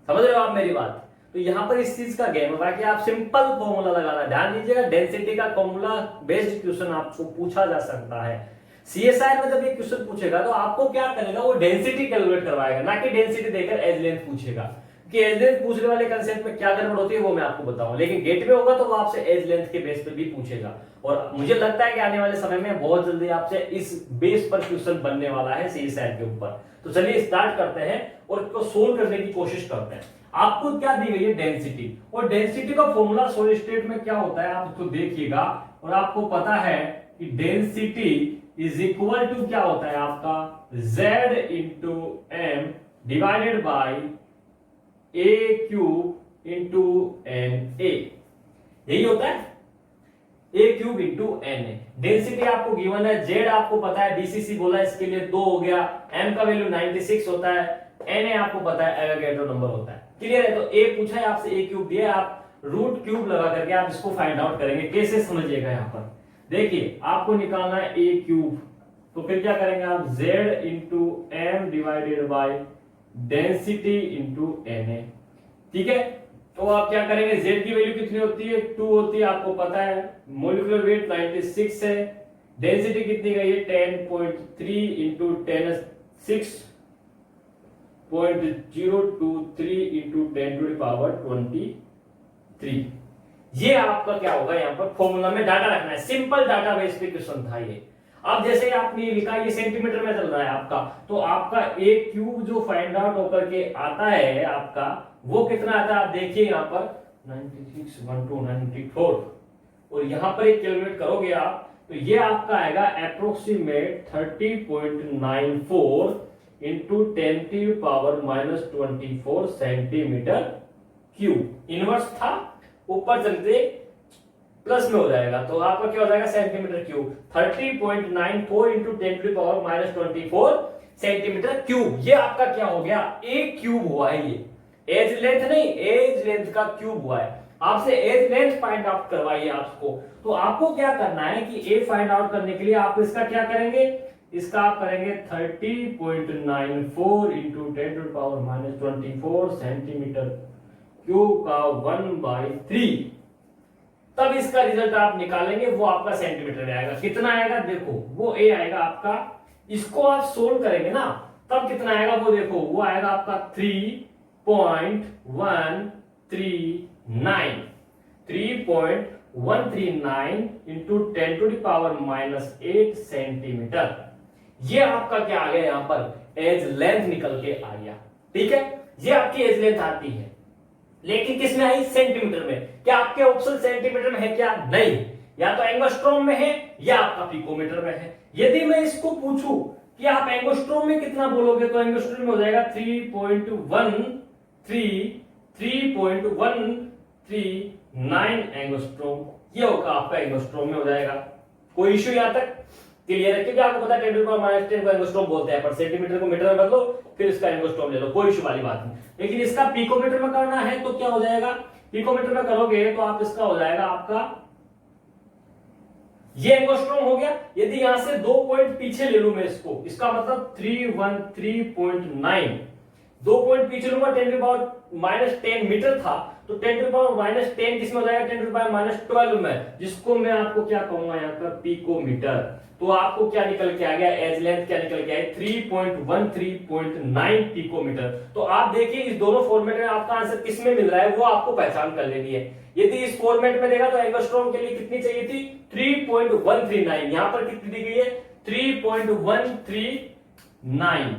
समझ रहे हो आप मेरी बात? तो यहाँ पर इस चीज का गेम है बाकी आप सिंपल फॉर्मूला लगाना। ध्यान दीजिएगा, डेंसिटी का फॉर्मूला बेस्ड क्वेश्चन आपको पूछा जा सकता है। सीएसआई में जब ये क्वेश्चन पूछेगा तो आपको क्या करेगा, वो डेंसिटी कैलकुलेट करवाएगा, ना कि डेंसिटी देकर एज लेंथ पूछेगा। कि एज लेंथ पूछने वाले कंसेप्ट में क्या गड़बड़ होती है वो मैं आपको बताऊं, लेकिन गेट में होगा तो वो आपसे एज लेंथ के बेस पे भी पूछेगा। और मुझे लगता है कि आने वाले समय में बहुत जल्दी आपसे इस बेस पर क्वेश्चन बनने वाला है सीएसआई के ऊपर। तो चलिए स्टार्ट करते हैं और इसको सोल्व करने की कोशिश करते हैं। आपको क्या दी गई है? डेंसिटी। और डेंसिटी का फॉर्मूला सॉलिड स्टेट में क्या होता है आप इसको देखिएगा, और आपको पता है कि डेंसिटी इज इक्वल टू क्या होता है आपका Z into M divided by A cube into N A. यही होता है A cube into N A. Density आपको गिवन है, जेड आपको पता है, बीसीसी बोला इसके लिए 2 हो गया, एम का वैल्यू 96 होता है, एन ए आपको पता है एवोगैड्रो नंबर होता है। क्लियर है? तो ए पूछा है आपसे, ए क्यूब दिया, आप रूट क्यूब लगा करके आप इसको फाइंड आउट करेंगे। कैसे समझिएगा, यहाँ पर देखिए आपको निकालना है ए क्यूब, तो फिर क्या करेंगे आप Z into M divided by density into N A. ठीक है, तो आप क्या करेंगे, z की वैल्यू कितनी होती है? 2 होती है, आपको पता है। मोलिकुलर वेट 96 है, डेंसिटी कितनी गई है? 10.3 into 10 6.023 into 10 to the power 23। ये आपका क्या होगा, यहाँ पर फॉर्मूला में डाटा रखना है। सिंपल डाटा बेस पे क्वेश्चन था ये। अब जैसे आपने लिखा, ये सेंटीमीटर में चल रहा है आपका, तो आपका ए क्यूब जो फाइंड आउट होकर के आता है आपका, वो कितना आता है आप देखिए यहाँ पर 961294, और यहाँ पर एक कैलकुलेट करोगे आप तो ये आपका आएगा अप्रोक्सीमेट 30.94 इंटू 10 की पावर -24 सेंटीमीटर क्यूब। इनवर्स था, ऊपर चलते प्लस में हो जाएगा, तो आपका क्या हो जाएगा सेंटीमीटर क्यूब। 30.94 इंटू 10 की पावर -24 सेंटीमीटर क्यूब। ये आपका क्या हो गया, ए क्यूब हुआ है। ये एज लेंथ नहीं, एज लेंथ का क्यूब हुआ है। आपसे एज लेंथ फाइंड आउट करवाइए आपको, तो आपको क्या करना है कि ए फाइंड आउट करने के लिए आप इसका क्या करेंगे, इसका आप करेंगे 30.94 into 10 to the power -24 centimetre cube का 1/3, तब इसका रिजल्ट आप निकालेंगे, वो आपका सेंटीमीटर में आएगा। कितना आएगा देखो, वो ए आएगा आपका, इसको आप सोल्व करेंगे ना तब कितना आएगा वो देखो, वो आएगा आपका 3.139 into 10 to the power -8 centimetre. ये आपका क्या आ गया, यहाँ पर एज लेंथ निकल के आ गया। ठीक है, ये आपकी एज लेंथ आती है, लेकिन किस में आई, सेंटीमीटर में। क्या आपके ऑप्शन सेंटीमीटर में है क्या? नहीं, या तो एंगस्ट्रॉम में है या आपका पिकोमीटर में है। यदि मैं इसको पूछूं कि आप एंगस्ट्रॉम में कितना बोलोगे, तो एंगस्ट्रॉम में हो जाएगा 3.139 एंगस्ट्रॉम। ये होगा आपका एंगस्ट्रॉम में हो जाएगा। कोई इश्यू यहां तक क्लियर है? क्योंकि आपको पता है 10 टू पावर -10 को एंगस्ट्रॉम बोलते हैं, पर सेंटीमीटर को मीटर में बदलो फिर इसका एंगस्ट्रॉम ले लो, कोई इश्यू वाली बात नहीं। लेकिन इसका पिकोमीटर में करना है तो क्या हो जाएगा, पिकोमीटर में करोगे तो आप इसका हो जाएगा आपका ये एंगस्ट्रॉम हो गया। यदि यहां से 2 पॉइंट पीछे ले लूं मैं इसको, इसका मतलब 313.9, 2 पॉइंट पीछे लूंगा, 10 टू पावर -10 मीटर था, तो 10 टू पावर -10 किसमें हो जाएगा, 10 टू पावर -12 में, जिसको मैं आपको क्या कहूंगा यहाँ पर पिकोमीटर। तो आपको क्या निकल के आ गया, एज लेंथ क्या निकल के आई 3.13.9 पिकोमीटर। तो आप देखिए इस दोनों फॉर्मेट में आपका आंसर किसमें मिल रहा है वो आपको पहचान कर लेनी है। यदि इस फॉर्मेट में देगा तो एंगस्ट्रॉम के लिए कितनी चाहिए थी, 3.139, यहां पर कितनी दी गई है 3.139।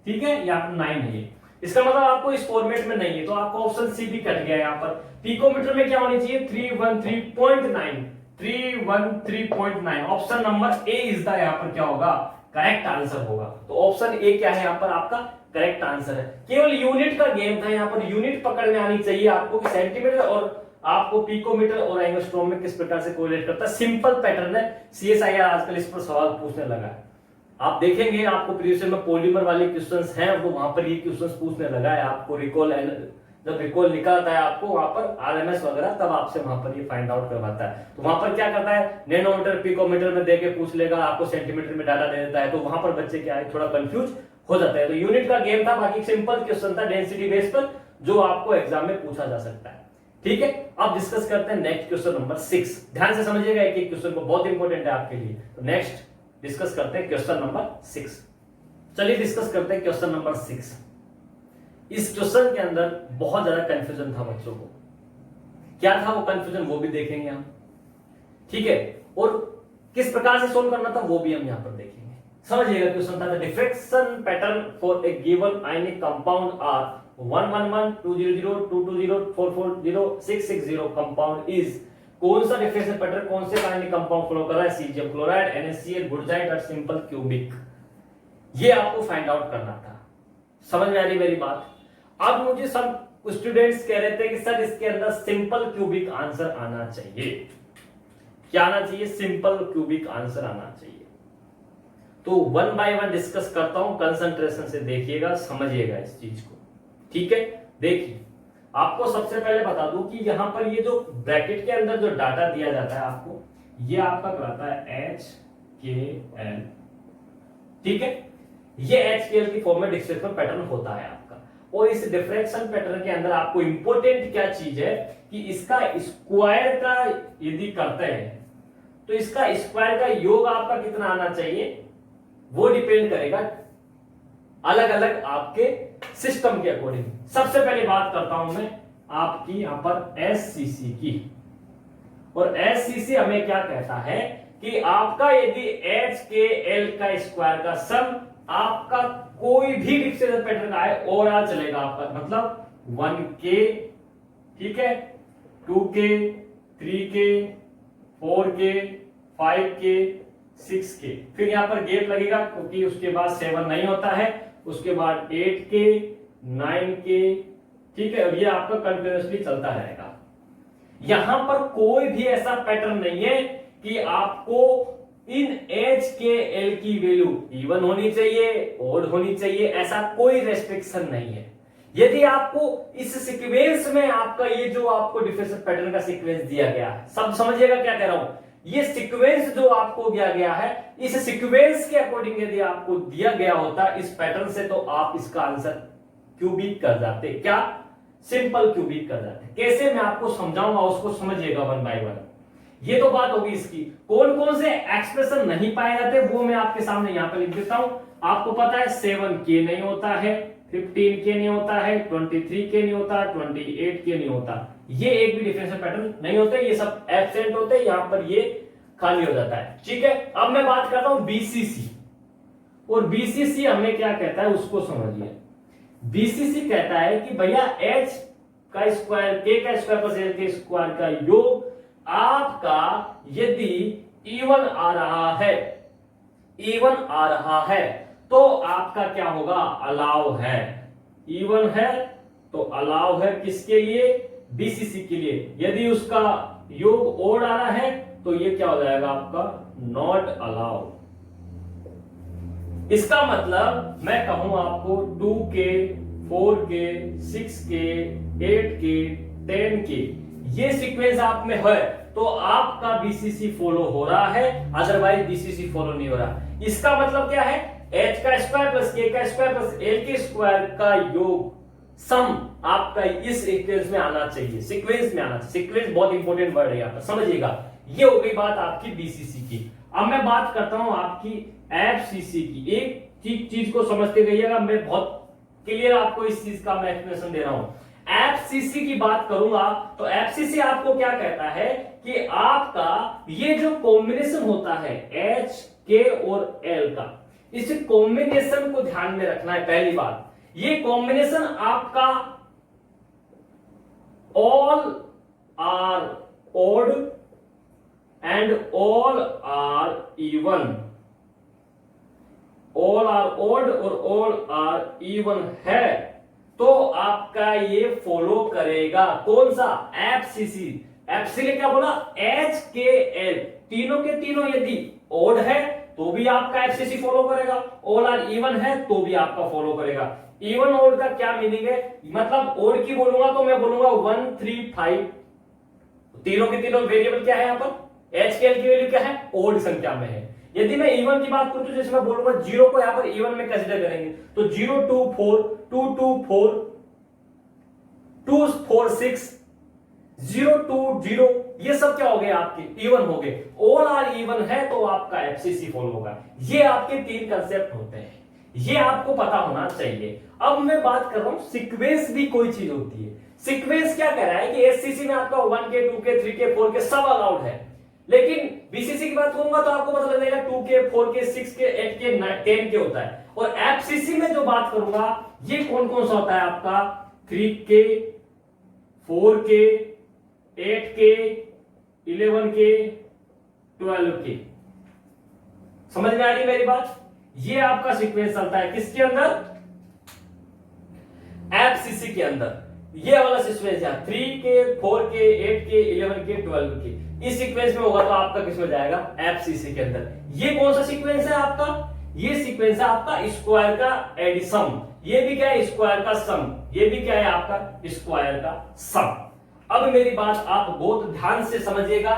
ठीक है, यहाँ पर 9 है ये, इसका मतलब आपको इस फॉर्मेट में नहीं है, तो आपका ऑप्शन सी भी कट गया। यहाँ पर पिकोमीटर में क्या होनी चाहिए 313.9, option number A is the यहाँ पर क्या होगा, करेक्ट आंसर होगा। तो ऑप्शन ए क्या है यहाँ पर आपका करेक्ट आंसर है। केवल यूनिट का गेम था, यहाँ पर यूनिट पकड़ में आनी चाहिए आपको कि सेंटीमीटर और आपको पिकोमीटर और एंगस्ट्रॉम में किस प्रकार से कोरिलेट करता है। सिंपल पैटर्न है, सीएसआईआर आजकल इस पर सवाल पूछने लगा है। आप देखेंगे आपको प्रीवियस में पॉलीमर वाले क्वेश्चंस हैं, तो वहां पर ये क्वेश्चंस पूछने लगा है आपको। रिकॉल एंड जब रिकॉल निकालता है आपको वहां पर आरएमएस वगैरह, तब आपसे वहां पर ये फाइंड आउट करवाता है। तो वहां पर क्या करता है, नैनोमीटर पिकोमीटर में देके पूछ लेगा, आपको सेंटीमीटर में डाटा दे देता है। तो वहां पर बच्चे क्या है, थोड़ा कंफ्यूज हो जाता है। तो यूनिट का गेम था, बाकी सिंपल क्वेश्चन था डेंसिटी बेस पर, जो आपको एग्जाम में पूछा जा सकता है। ठीक है, अब डिस्कस करते हैं नेक्स्ट क्वेश्चन नंबर 6। ध्यान से समझिएगा, एक एक क्वेश्चन को, बहुत इंपॉर्टेंट है आपके लिए। तो नेक्स्ट डिस्कस करते हैं क्वेश्चन नंबर 6। चलिए डिस्कस करते हैं क्वेश्चन नंबर 6। इस क्वेश्चन के अंदर बहुत ज्यादा कंफ्यूजन था बच्चों को। क्या था वो कंफ्यूजन, वो भी देखेंगे हम। ठीक है, और किस प्रकार से सोल्व करना था वो भी हम यहां पर देखेंगे। समझिएगा, क्वेश्चन था diffraction pattern for a given ionic compound are 111 200 220 440 660 compound is. कौन सा डिफ्रेक्शन पैटर्न कौन से आयनिक कंपाउंड फॉलो कर रहा है, सीजीएम क्लोराइड, NaCl, बुर्जाइट और सिंपल क्यूबिक। ये आपको फाइंड आउट करना था। समझ में आ रही मेरी बात। अब मुझे सब स्टूडेंट्स कह रहे थे कि सर इसके अंदर सिंपल क्यूबिक आंसर आना चाहिए। क्या आना चाहिए, सिंपल क्यूबिक आंसर आना चाहिए। तो वन बाय वन डिस्कस करता हूं, कंसंट्रेशन से देखिएगा, समझिएगा इस चीज को। ठीक है, देखिए आपको सबसे पहले बता दूं कि यहां पर ये जो ब्रैकेट के अंदर जो डाटा दिया जाता है आपको, ये आपका कहलाता है HKL। ठीक है, ये HKL की फॉर्म में डिफ्रेक्शन पैटर्न होता है आपका। और इस डिफ्रेक्शन पैटर्न के अंदर आपको इंपॉर्टेंट क्या चीज है कि इसका स्क्वायर का यदि करते हैं तो इसका स्क्वायर का योग आपका कितना आना चाहिए, वो डिपेंड करेगा अलग अलग आपके सिस्टम के अकॉर्डिंग। सबसे पहले बात करता हूं मैं आपकी यहां पर SCC की। और SCC हमें क्या कहता है कि आपका यदि HKL का स्क्वायर का सम आपका कोई भी डिफ्रेक्शन पैटर्न का है, ओवरऑल चलेगा आपका, मतलब 1K, ठीक है, 2K, 3K, 4K, 5K, 6K। फिर यहां पर गैप लगेगा क्योंकि उसके बाद 7 नहीं होता है, उसके बाद 8K, 9K। ठीक है, और ये आपका कंटिन्यूअसली चलता रहेगा। यहां पर कोई भी ऐसा पैटर्न नहीं है कि आपको इन HKL की वैल्यू इवन होनी चाहिए, ओड होनी चाहिए, ऐसा कोई रेस्ट्रिक्शन नहीं है। यदि आपको इस सीक्वेंस में आपका ये जो आपको डिफ्रेक्शन पैटर्न का सीक्वेंस दिया गया है, सब समझिएगा क्या कह रहा हूं, ये सीक्वेंस जो आपको दिया गया है, इस सीक्वेंस के अकॉर्डिंग यदि आपको दिया गया होता इस पैटर्न से, तो आप इसका आंसर क्यूबिक कर जाते। क्या, सिंपल क्यूबिक कर जाते। कैसे, मैं आपको समझाऊंगा, उसको समझिएगा वन बाय वन। ये तो बात होगी इसकी। कौन कौन से एक्सप्रेशन नहीं पाए जाते वो मैं आपके सामने यहां पर लिख देता हूं। आपको पता है 7K नहीं होता है, 15K नहीं होता है, 23K नहीं होता, 28K नहीं होता। ये एक भी डिफरेंशियल पैटर्न नहीं होते, ये सब एब्सेंट होते हैं, यहां पर ये खाली हो जाता है। ठीक है, अब मैं बात करता हूं BCC। और BCC हमें क्या कहता है उसको समझिए। BCC कहता है कि भैया H का स्क्वायर, K का स्क्वायर प्लस L के स्क्वायर का योग आपका यदि इवन आ रहा है, इवन आ रहा है, तो आपका क्या होगा, अलाउ है। इवन है तो अलाउ है किसके लिए, BCC के लिए। यदि उसका योग ओड आ रहा है तो ये क्या हो जाएगा आपका, नॉट अलाउ। इसका मतलब मैं कहूं आपको 2K, 4K, 6K, 8K, 10K, ये सीक्वेंस आप में है तो आपका BCC फॉलो हो रहा है, अदरवाइज BCC फॉलो नहीं हो रहा। इसका मतलब क्या है, H का स्क्वायर प्लस K का स्क्वायर प्लस L के स्क्वायर का योग सम आपका इस सीक्वेंस में आना चाहिए, सीक्वेंस में आना चाहिए। सीक्वेंस बहुत इंपॉर्टेंट वर्ड है यहां पर, समझिएगा। ये हो गई बात आपकी BCC की। अब मैं बात करता हूं आपकी FCC की। एक चीज को समझते गइएगा, मैं बहुत क्लियर आपको इस चीज का मैं एक्सप्लेनेशन दे रहा हूं। FCC की बात करूंगा तो FCC आपको क्या कहता है कि आपका ये जो कॉम्बिनेशन होता है H, K और L का, इस कॉम्बिनेशन को ध्यान में रखना है। पहली बात, ये कॉम्बिनेशन आपका all are odd and all are even, all are odd और ऑल आर इवन है, तो आपका ये फॉलो करेगा कौन सा, एफसीसी। एफसी ने क्या बोला, एच के एल, तीनों के तीनों यदि ओड है तो भी आपका एफसीसी फॉलो करेगा, ऑल आर इवन है तो भी आपका फॉलो करेगा। इवन ओड का क्या मीनिंग है, मतलब ओड की बोलूंगा तो मैं बोलूंगा 1 3 5, तीनों के तीनों वेरिएबल क्या है यहाँ पर, एच के एल की वैल्यू क्या है, ओड संख्या में है। यदि मैं इवन की बात करूं तो जैसे मैं बोलूंगा जीरो को यहां पर इवन में कंसीडर करेंगे तो 0 2 4 2 2 4 2 4 6 0 2 0, ये सब क्या हो गए आपके इवन हो गए। ऑल आर इवन है तो आपका एफसीसी फॉलो होगा। ये आपके तीन कंसेप्ट होते हैं, ये आपको पता होना चाहिए। अब मैं बात कर रहा हूं सीक्वेंस भी कोई चीज होती है। सीक्वेंस क्या कह रहा है कि एससीसी में आपका 1K 2K 3K 4K सब अलाउड है, लेकिन बीसीसी की बात करूंगा तो आपको पता लगेगा 2K 4K 6K 8K 10K होता है। और एफसीसी में जो बात करूंगा ये कौन कौन सा होता है आपका, 3K 4K 8K 11K 12K। समझ में आ रही मेरी बात, ये आपका सीक्वेंस चलता है किसके अंदर, एफसीसी के अंदर। ये वाला सीक्वेंस है 3K 4K 8K 11K 12K, इस सीक्वेंस में होगा तो आपका किस में जाएगा, एफसीसी के अंदर। ये कौन सा सीक्वेंस है आपका, ये सीक्वेंस है आपका स्क्वायर का एडिशन, ये भी क्या है स्क्वायर का सम, ये भी क्या है आपका स्क्वायर का सम। अब मेरी बात आप बहुत ध्यान से समझिएगा।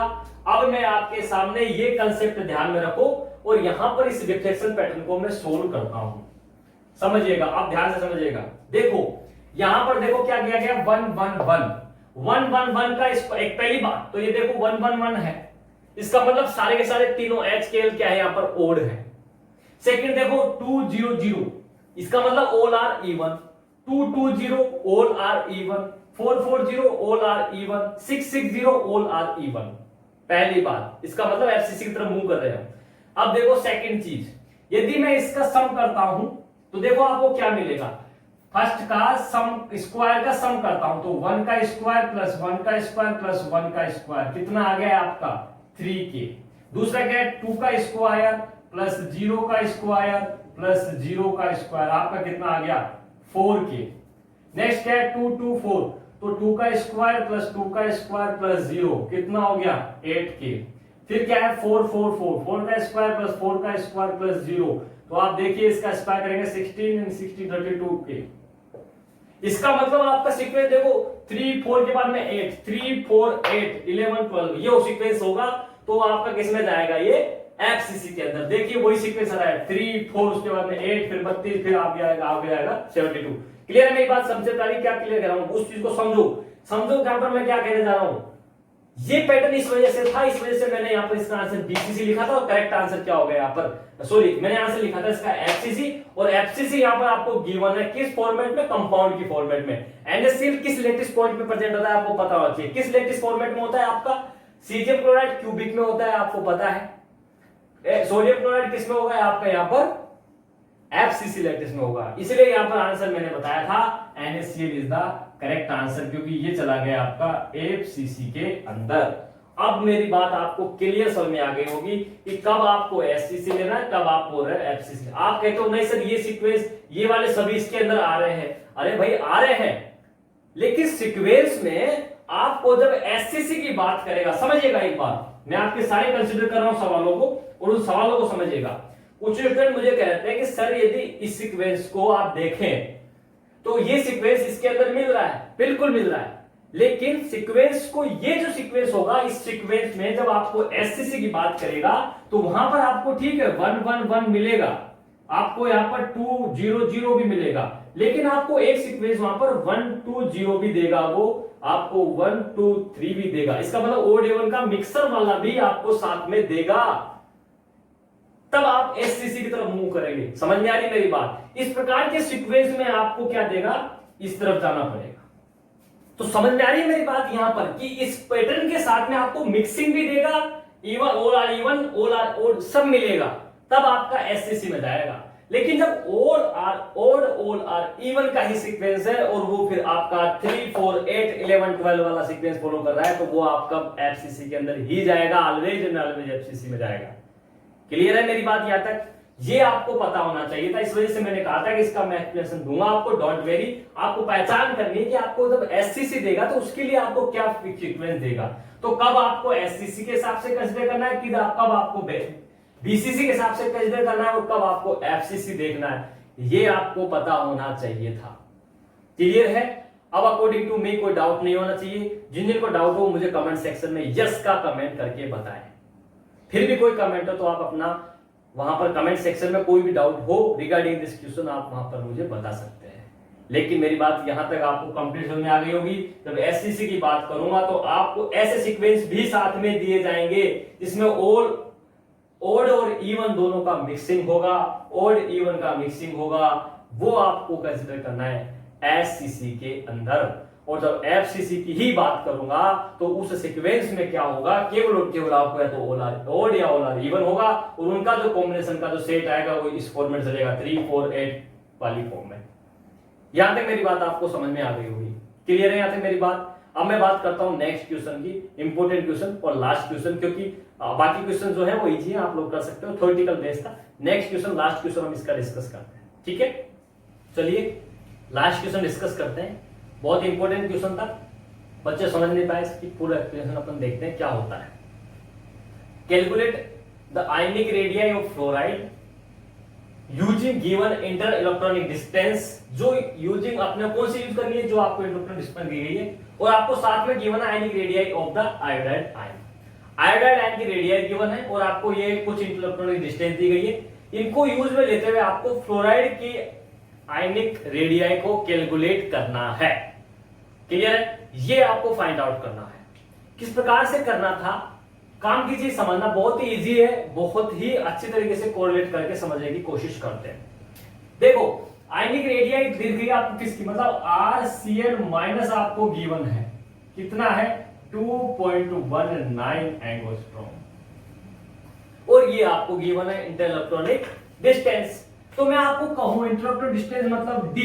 अब मैं आपके सामने ये कंसेप्ट ध्यान में रखो और यहां पर इस रिफ्लेक्शन पैटर्न को मैं सोल्व करता हूं, समझिएगा, आप ध्यान से समझिएगा। देखो यहां पर देखो क्या किया गया, 1 1 1 1 1 1 का एक पहली बात तो ये देखो 1 1 1 है, इसका मतलब सारे के सारे तीनों एच के एल क्या है यहां पर ओड है। सेकंड देखो 2 0 0, इसका मतलब all are even, 2 2 0 all are even, 4 4 0 all are even, 6 6 0 all are even. पहली बात, इसका मतलब एफसीसी की तरफ मूव कर रहे हैं। अब देखो सेकंड चीज, यदि मैं इसका सम करता हूं तो देखो आपको क्या मिलेगा, फर्स्ट का सम स्क्वायर का सम करता हूं तो 1 का स्क्वायर प्लस 1 का स्क्वायर प्लस 1 का स्क्वायर कितना आ गया आपका 3K। दूसरा क्या है 2 का स्क्वायर प्लस 0 का स्क्वायर प्लस 0 का स्क्वायर, आपका कितना आ गया 4K। नेक्स्ट क्या है 2 2 4, तो 2 का स्क्वायर प्लस 2 का स्क्वायर प्लस 0 कितना हो गया 8K। फिर क्या है 4 4 4, 4 का स्क्वायर प्लस 4 का स्क्वायर प्लस 0, तो आप देखिए इसका स्क्वायर करेंगे 16 एंड 16 32K। इसका मतलब आपका सीक्वेंस देखो 3 4 के बाद में 8 3 4 8 11 12, ये सीक्वेंस होगा तो आपका किस में जाएगा, ये एफसीसी के अंदर। देखिए वही सीक्वेंस आ रहा है 3 4 उसके बाद में 8 फिर 32 फिर आगे आएगा 72। क्लियर है मेरी बात, सबसे पहले क्या क्लियर कर रहा हूं उस चीज को समझो यहां पर मैं क्या कहने जा रहा हूं। ये पैटर्न इस वजह से था, इस वजह से मैंने यहां पर इसका आंसर बीसीसी लिखा था और करेक्ट आंसर क्या हो गया यहां पर, सॉरी मैंने आंसर लिखा था इसका एफसीसी, और एफसीसी यहां पर आपको गिवन है किस फॉर्मेट में, कंपाउंड की फॉर्मेट में। एनएससीएल किस लेटिस पॉइंट में प्रेजेंट होता है आपको पता होना चाहिए, किस लेटिस फॉर्मेट में होता है आपका, सीजियम क्लोराइड क्यूबिक में होता है आपको पता है, सोडियम क्लोराइड किस में होगा आपका यहां पर एफसीसी लैटिस में होगा, इसलिए यहां पर आंसर मैंने बताया था NaCl is the correct answer, क्योंकि ये चला गया आपका एफसीसी के अंदर। अब मेरी बात आपको क्लियर समझ में आ गई होगी कि कब आपको एससीसी लेना है, कब आपको एफसीसी। आप कहते हो नहीं सर ये सीक्वेंस ये वाले सभी इसके अंदर आ रहे हैं, अरे भाई आ रहे हैं, लेकिन सीक्वेंस में आपको जब एससीसी की बात करेगा, समझिएगा एक बात, मैं आपके सारे कंसीडर कर रहा हूं सवालों को और उन सवालों को समझिएगा। कुछ स्टूडेंट मुझे कहते हैं कि सर यदि इस सीक्वेंस को आप देखें तो ये सीक्वेंस इसके अंदर मिल रहा है, बिल्कुल मिल रहा है, लेकिन सीक्वेंस को ये जो सीक्वेंस होगा इस सीक्वेंस में जब आपको एससीसी की बात करेगा तो वहां पर आपको ठीक है 1 1 1 मिलेगा, आपको यहां पर 2 0 0 भी मिलेगा, लेकिन आपको एक सीक्वेंस वहां पर 1 2 0 भी देगा, वो आपको 1 2 3 भी देगा। इसका मतलब ओड इवन का मिक्सर वाला भी आपको साथ में देगा, तब आप एससीसी की तरफ मूव करेंगे। समझ में आ रही मेरी बात, इस प्रकार के सीक्वेंस में आपको क्या देगा, इस तरफ जाना पड़ेगा। तो समझ में आ रही है मेरी बात यहां पर कि इस पैटर्न के साथ में आपको मिक्सिंग भी देगा, इवन ऑल आर ओड सब मिलेगा, तब आपका एससीसी में जाएगा। लेकिन जब ऑल आर इवन का ही सीक्वेंस है और वो फिर आपका 3 4 8 11 12 वाला सीक्वेंस फॉलो कर रहा है, तो वो आपका एफसीसी के अंदर ही जाएगा, ऑलवेज एंड ऑलवेज एफसीसी में जाएगा। क्लियर है मेरी बात यहां तक? ये आपको पता होना चाहिए था, इस वजह से मैंने कहा था कि इसका मैं एक्सप्लेनेशन दूंगा आपको। डोंट वेरी, आपको पहचान करनी है कि आपको जब एससीसी देगा तो उसके लिए आपको क्या सीक्वेंस देगा। तो कब आपको एससीसी के हिसाब से कंसीडर करना है, कब आपको बीसीसी के हिसाब से कंसीडर करना है और कब आपको एफसीसी देखना है, ये आपको पता होना चाहिए था। क्लियर है? अब अकॉर्डिंग टू मी कोई डाउट नहीं होना चाहिए। जिन जिनको डाउट हो मुझे कमेंट सेक्शन में यस का कमेंट करके बताएं। फिर भी कोई कमेंट हो तो आप अपना वहां पर कमेंट सेक्शन में कोई भी डाउट हो रिगार्डिंग दिस क्वेश्चन आप वहां पर मुझे बता सकते हैं। लेकिन मेरी बात यहां तक आपको कंप्लीट समझ में आ गई होगी। जब एससीसी की बात करूंगा तो आपको ऐसे सीक्वेंस भी साथ में दिए जाएंगे जिसमें ओड और इवन दोनों का मिक्सिंग होगा, ओड इवन का मिक्सिंग होगा, वो आपको कंसीडर करना है एससीसी के अंदर। और जब एफसीसी की ही बात करूंगा तो उस सीक्वेंस में क्या होगा, केवल और केवल आपको या तो ओड या ओड इवन होगा और उनका जो कॉम्बिनेशन का जो सेट आएगा वो इस फॉर्मेट चलेगा 3 4 8 वाली फॉर्म में। यहां तक मेरी बात आपको समझ में आ गई होगी। क्लियर है यहां तक मेरी बात? अब मैं बात करता हूं नेक्स्ट क्वेश्चन की, इंपोर्टेंट क्वेश्चन और लास्ट क्वेश्चन, क्योंकि बाकी क्वेश्चन जो है वो इजी है, आप लोग कर सकते हो, थ्योरेटिकल बेस था। नेक्स्ट क्वेश्चन लास्ट क्वेश्चन हम इसका डिस्कस करते हैं, ठीक है? चलिए लास्ट क्वेश्चन डिस्कस करते हैं। बहुत इंपॉर्टेंट क्वेश्चन था, बच्चे समझ नहीं पाए, इसकी पूरा एक्सप्लेनेशन अपन देखते हैं क्या होता है। Calculate the ionic radius of fluoride using given inter electronic distance. जो यूजिंग अपने कौन सी यूज करनी है, जो आपको इलेक्ट्रॉनिक डिस्टेंस दी गई है और आपको साथ में given ionic radius of the iodide ion. Iodide ion की रेडियस गिवन है और आपको ये कुछ इलेक्ट्रॉनिक डिस्टेंस दी गई है। इनको यूज में लेते हुए आपको फ्लोराइड की आयनिक रेडियस को कैलकुलेट करना है। क्लियर है? ये आपको फाइंड आउट करना है। किस प्रकार से करना था, काम कीजिए, समझना बहुत ही इजी है, बहुत ही अच्छी तरीके से कोरिलेट करके समझने की कोशिश करते हैं। देखो आयनिक रेडियस दी गई आपको किसकी, मतलब RCl माइनस आपको गिवन है, कितना है 2.19 एंगस्ट्रॉम और ये आपको गिवन है इंटर इलेक्ट्रॉनिक डिस्टेंस। तो मैं आपको कहूं इंटर इलेक्ट्रॉनिक डिस्टेंस मतलब D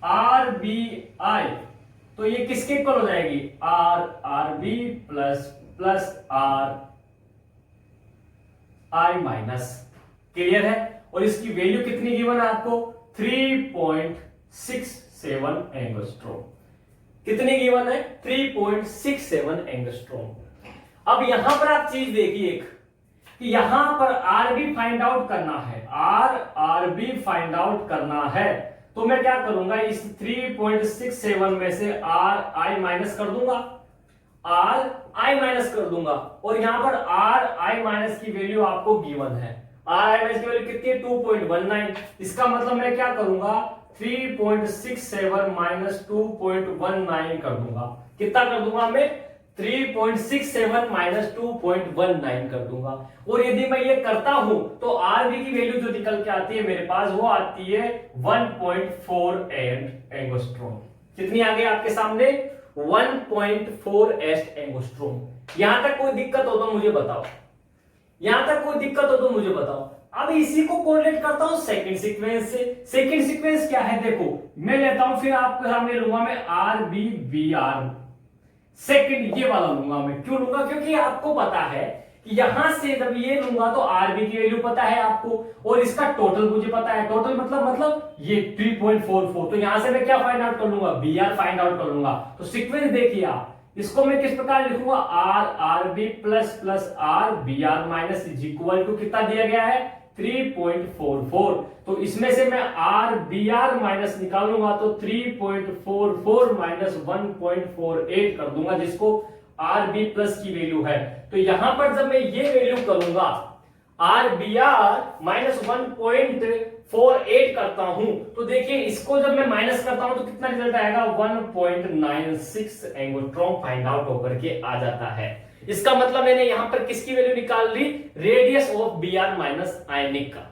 RBI, तो ये किसके इक्वल हो जाएगी, RB plus RI minus. Clear है? और इसकी वैल्यू कितनी गिवन है आपको 3.67 एंगस्ट्रॉम। कितनी गिवन है 3.67 एंगस्ट्रॉम। अब यहां पर आप चीज देखिए एक कि यहां पर RB फाइंड आउट करना है, RB फाइंड आउट करना है। तो मैं क्या करूंगा, इस 3.67 में से RI माइनस कर दूंगा, RI माइनस कर दूंगा और यहां पर RI माइनस की वैल्यू आपको गिवन है। RI माइनस की वैल्यू कितनी है 2.19। इसका मतलब मैं क्या करूंगा 3.67 माइनस 2.19 कर दूंगा। कितना कर दूंगा मैं 3.67 माइनस 2.19 कर दूंगा। और यदि मैं ये करता हूं तो RB की वैल्यू जो निकल के आती है मेरे पास वो आती है 1.48 एंगस्ट्रॉम। कितनी आ गई आपके सामने 1.48 एंगस्ट्रॉम। यहां तक कोई दिक्कत हो तो मुझे बताओ, यहां तक कोई दिक्कत हो तो मुझे बताओ। अब इसी को कोरिलेट करता हूं सेकंड सीक्वेंस से। सेकंड सीक्वेंस क्या है, देखो मैं लेता हूं, फिर आपके सामने लूंगा मैं RBBR सेकंड, ये वाला लूंगा मैं। क्यों लूंगा, क्योंकि आपको पता है कि यहां से जब ये लूंगा तो RB की वैल्यू पता है आपको और इसका टोटल मुझे पता है। टोटल मतलब ये 3.44, तो यहां से मैं क्या फाइंड आउट कर लूंगा, BR फाइंड आउट कर लूंगा। तो सीक्वेंस देखिए आप, इसको मैं किस प्रकार लिखूंगा RB plus RBR minus is equal to कितना दिया गया है 3.44। तो इसमें से मैं RBR माइनस निकालूंगा तो 3.44 माइनस 1.48 कर दूंगा, जिसको RB प्लस की वैल्यू है। तो यहां पर जब मैं ये वैल्यू करूंगा RBR माइनस 1.48 करता हूं तो देखिए इसको जब मैं माइनस करता हूं तो कितना रिजल्ट आएगा 1.96 एंगस्ट्रॉम फाइंड आउट होकर के आ जाता है। इसका मतलब मैंने यहां पर किसकी वैल्यू निकाल ली, रेडियस ऑफ BR माइनस आयनिक का।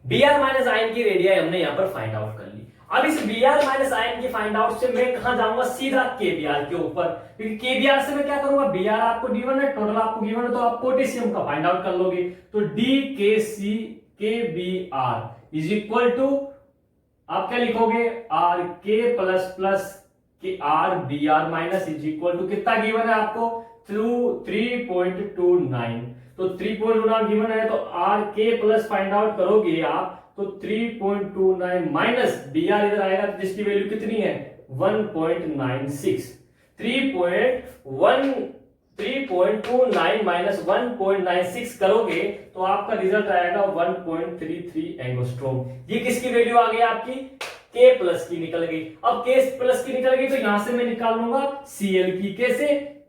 BR माइनस आयन की रेडियस हमने यहां पर फाइंड आउट कर ली। अब इस BR माइनस आयन की फाइंड आउट से मैं कहां जाऊंगा, सीधा KBR के ऊपर, क्योंकि KBR से मैं क्या करूंगा, BR आपको गिवन है, टोटल आपको गिवन है, तो आप पोटेशियम का फाइंड आउट कर लोगे। तो DKCKBR इज इक्वल टू आप क्या लिखोगे RK प्लस कि R B R minus is equal to कितना गिवन है आपको, 3.29। तो 3.29 गिवन है, तो आर के प्लस फाइंड आउट करोगे आप तो 3.29 माइनस बी आर इधर आएगा, जिसकी वैल्यू कितनी है 1.96। 3.29 माइनस 1.96 करोगे तो आपका रिजल्ट आएगा 1.33 एंगस्ट्रॉम। ये किसकी वैल्यू आ गई आपकी, K प्लस की निकल गई। अब K प्लस की निकल गई तो यहां से मैं निकाल लूंगा Cl की, कैसे,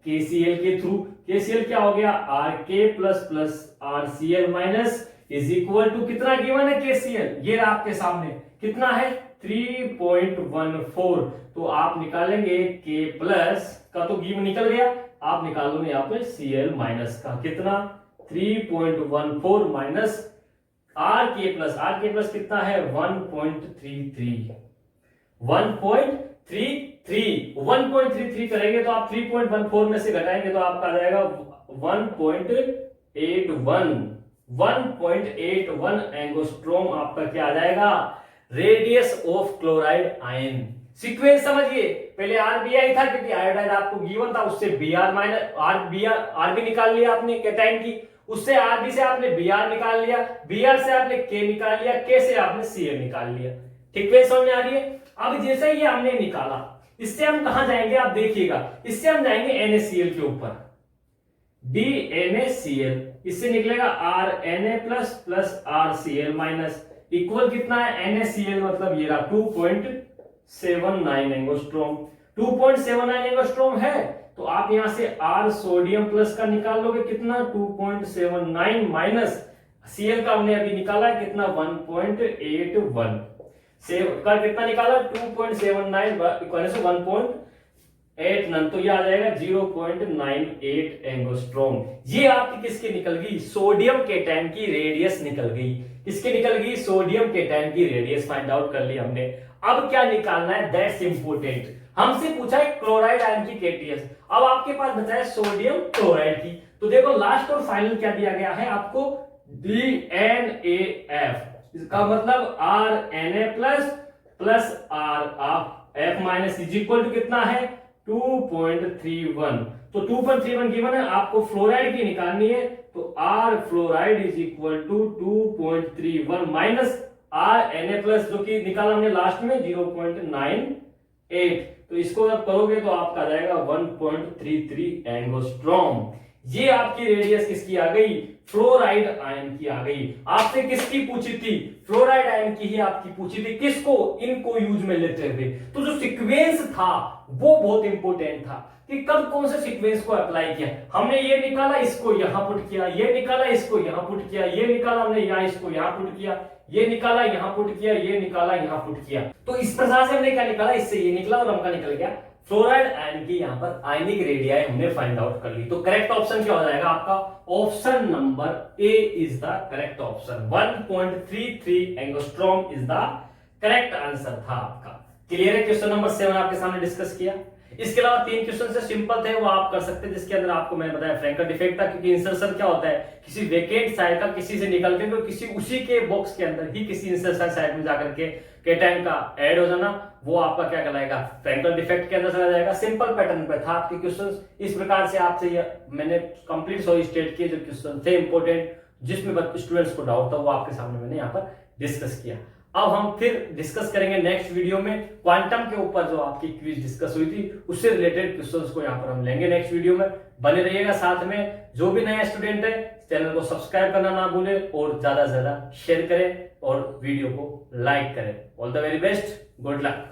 KCl के थ्रू। KCl क्या हो गया, RK plus plus RCl minus is equal to कितना गिवन है KCl, ये रहा आपके सामने, कितना है 3.14। तो आप निकालेंगे K प्लस का तो गिवन निकल गया, आप निकालोगे यहाँ पे Cl माइनस का, कितना 3.14 माइनस RK प्लस कितना है 1.33 करेंगे तो आप 3.14 में से घटाएंगे तो आपका आ जाएगा 1.81 एंगस्ट्रॉम आपका क्या आ जाएगा, radius of chloride ion. Sequence समझिए, पहले आरबीआई था क्योंकि आयोडाइड आपको गिवन था, उससे बीआर माइनस आरबी निकाल लिया आपने कैटाइन की, उससे आरबी से आपने बीआर निकाल लिया, बीआर से आपने के निकाल लिया, के से आपने सीएल निकाल लिया। ठीक है, समझ में आ रही है। अब जैसे ये हमने निकाला, इससे हम कहां जाएंगे आप देखिएगा, इससे हम जाएंगे NaCl के ऊपर, DNaCl, इससे निकलेगा RNa plus plus RCl minus equal कितना है NaCl, मतलब ये रहा 2.79 एंगस्ट्रॉम। 2.79 एंगस्ट्रॉम है तो आप यहां से R सोडियम प्लस का निकाल लोगे, कितना 2.79 माइनस Cl का हमने अभी निकाला है कितना 1.81 का, कितना निकाला 2.79 इक्वल टू 1.89, तो ये आ जाएगा 0.98 एंगस्ट्रॉम। ये आपकी किसकी निकल गई, सोडियम केटायन की रेडियस निकल गई। किसकी निकल गई, सोडियम केटायन की रेडियस फाइंड आउट कर ली हमने। अब क्या निकालना है, दैट्स इंपोर्टेंट। हमसे पूछा है क्लोराइड आयन की केटीएस, अब आपके पास बचा है सोडियम क्लोराइड की। तो देखो लास्ट और फाइनल क्या दिया गया है आपको, DNAF, इसका मतलब RNa plus plus RF minus is equal to कितना है 2.31। तो 2.31 गिवन है, आपको फ्लोराइड की निकालनी है, तो R fluoride is equal to 2.31 minus RNa plus जो कि निकाला हमने लास्ट में 0.98, तो इसको जब करोगे तो आपका आ जाएगा 1.33 एंगस्ट्रॉम। ये आपकी रेडियस किसकी आ गई, फ्लोराइड आयन की आ गई। आपसे किसकी पूछी थी, फ्लोराइड आयन की ही आपकी पूछी थी, किसको, इनको यूज में लेते हुए। तो जो सीक्वेंस था वो बहुत इंपॉर्टेंट था कि कब कौन से सीक्वेंस को अप्लाई किया। हमने ये निकाला, इसको यहां पुट किया, ये निकाला, इसको यहां पुट किया, ये निकाला हमने यहां, इसको यहां पुट किया, ये निकाला यहां पुट किया, ये निकाला यहां पुट किया। तो इस प्रकार से हमने क्या निकाला, इससे ये निकला और हमका निकल गया फ्लोराइड आयन की यहाँ पर आयनिक रेडियाई हमने फाइंड आउट कर ली। तो करेक्ट ऑप्शन क्या हो जाएगा आपका, option number A is the correct option. 1.33 angstrom is the correct answer था आपका। क्लियर है, क्वेश्चन नंबर 7 आपके सामने डिस्कस किया। इसके अलावा 3 क्वेश्चन से सिंपल थे वो आप कर सकते हैं, जिसके अंदर आपको मैंने बताया फ्रैंकल डिफेक्ट था, क्योंकि इंसर्शन क्या होता है, किसी वेकेंट साइड का किसी से निकल के किसी उसी के बॉक्स के अंदर ही किसी इंसर्शन साइड में जाकर के केटायन का ऐड हो जाना, वो आपका क्या कहलाएगा, फ्रैंकल डिफेक्ट के अंदर चला जाएगा। सिंपल पैटर्न पे था आपके क्वेश्चंस। इस प्रकार से आपसे ये मैंने कंप्लीट सॉरी स्टेट किए जो क्वेश्चन थे इंपॉर्टेंट, जिसमें स्टूडेंट्स को डाउट था, वो आपके सामने मैंने यहाँ पर डिस्कस किया। अब हम फिर डिस्कस करेंगे नेक्स्ट वीडियो में क्वांटम के ऊपर जो आपकी क्विज डिस्कस हुई थी, उससे रिलेटेड क्वेश्चंस को यहाँ पर हम लेंगे नेक्स्ट वीडियो में। बने रहिएगा साथ में। जो भी नया स्टूडेंट है चैनल को सब्सक्राइब करना ना भूले और ज्यादा से ज्यादा शेयर करें और वीडियो को लाइक करें। All the very best, good luck.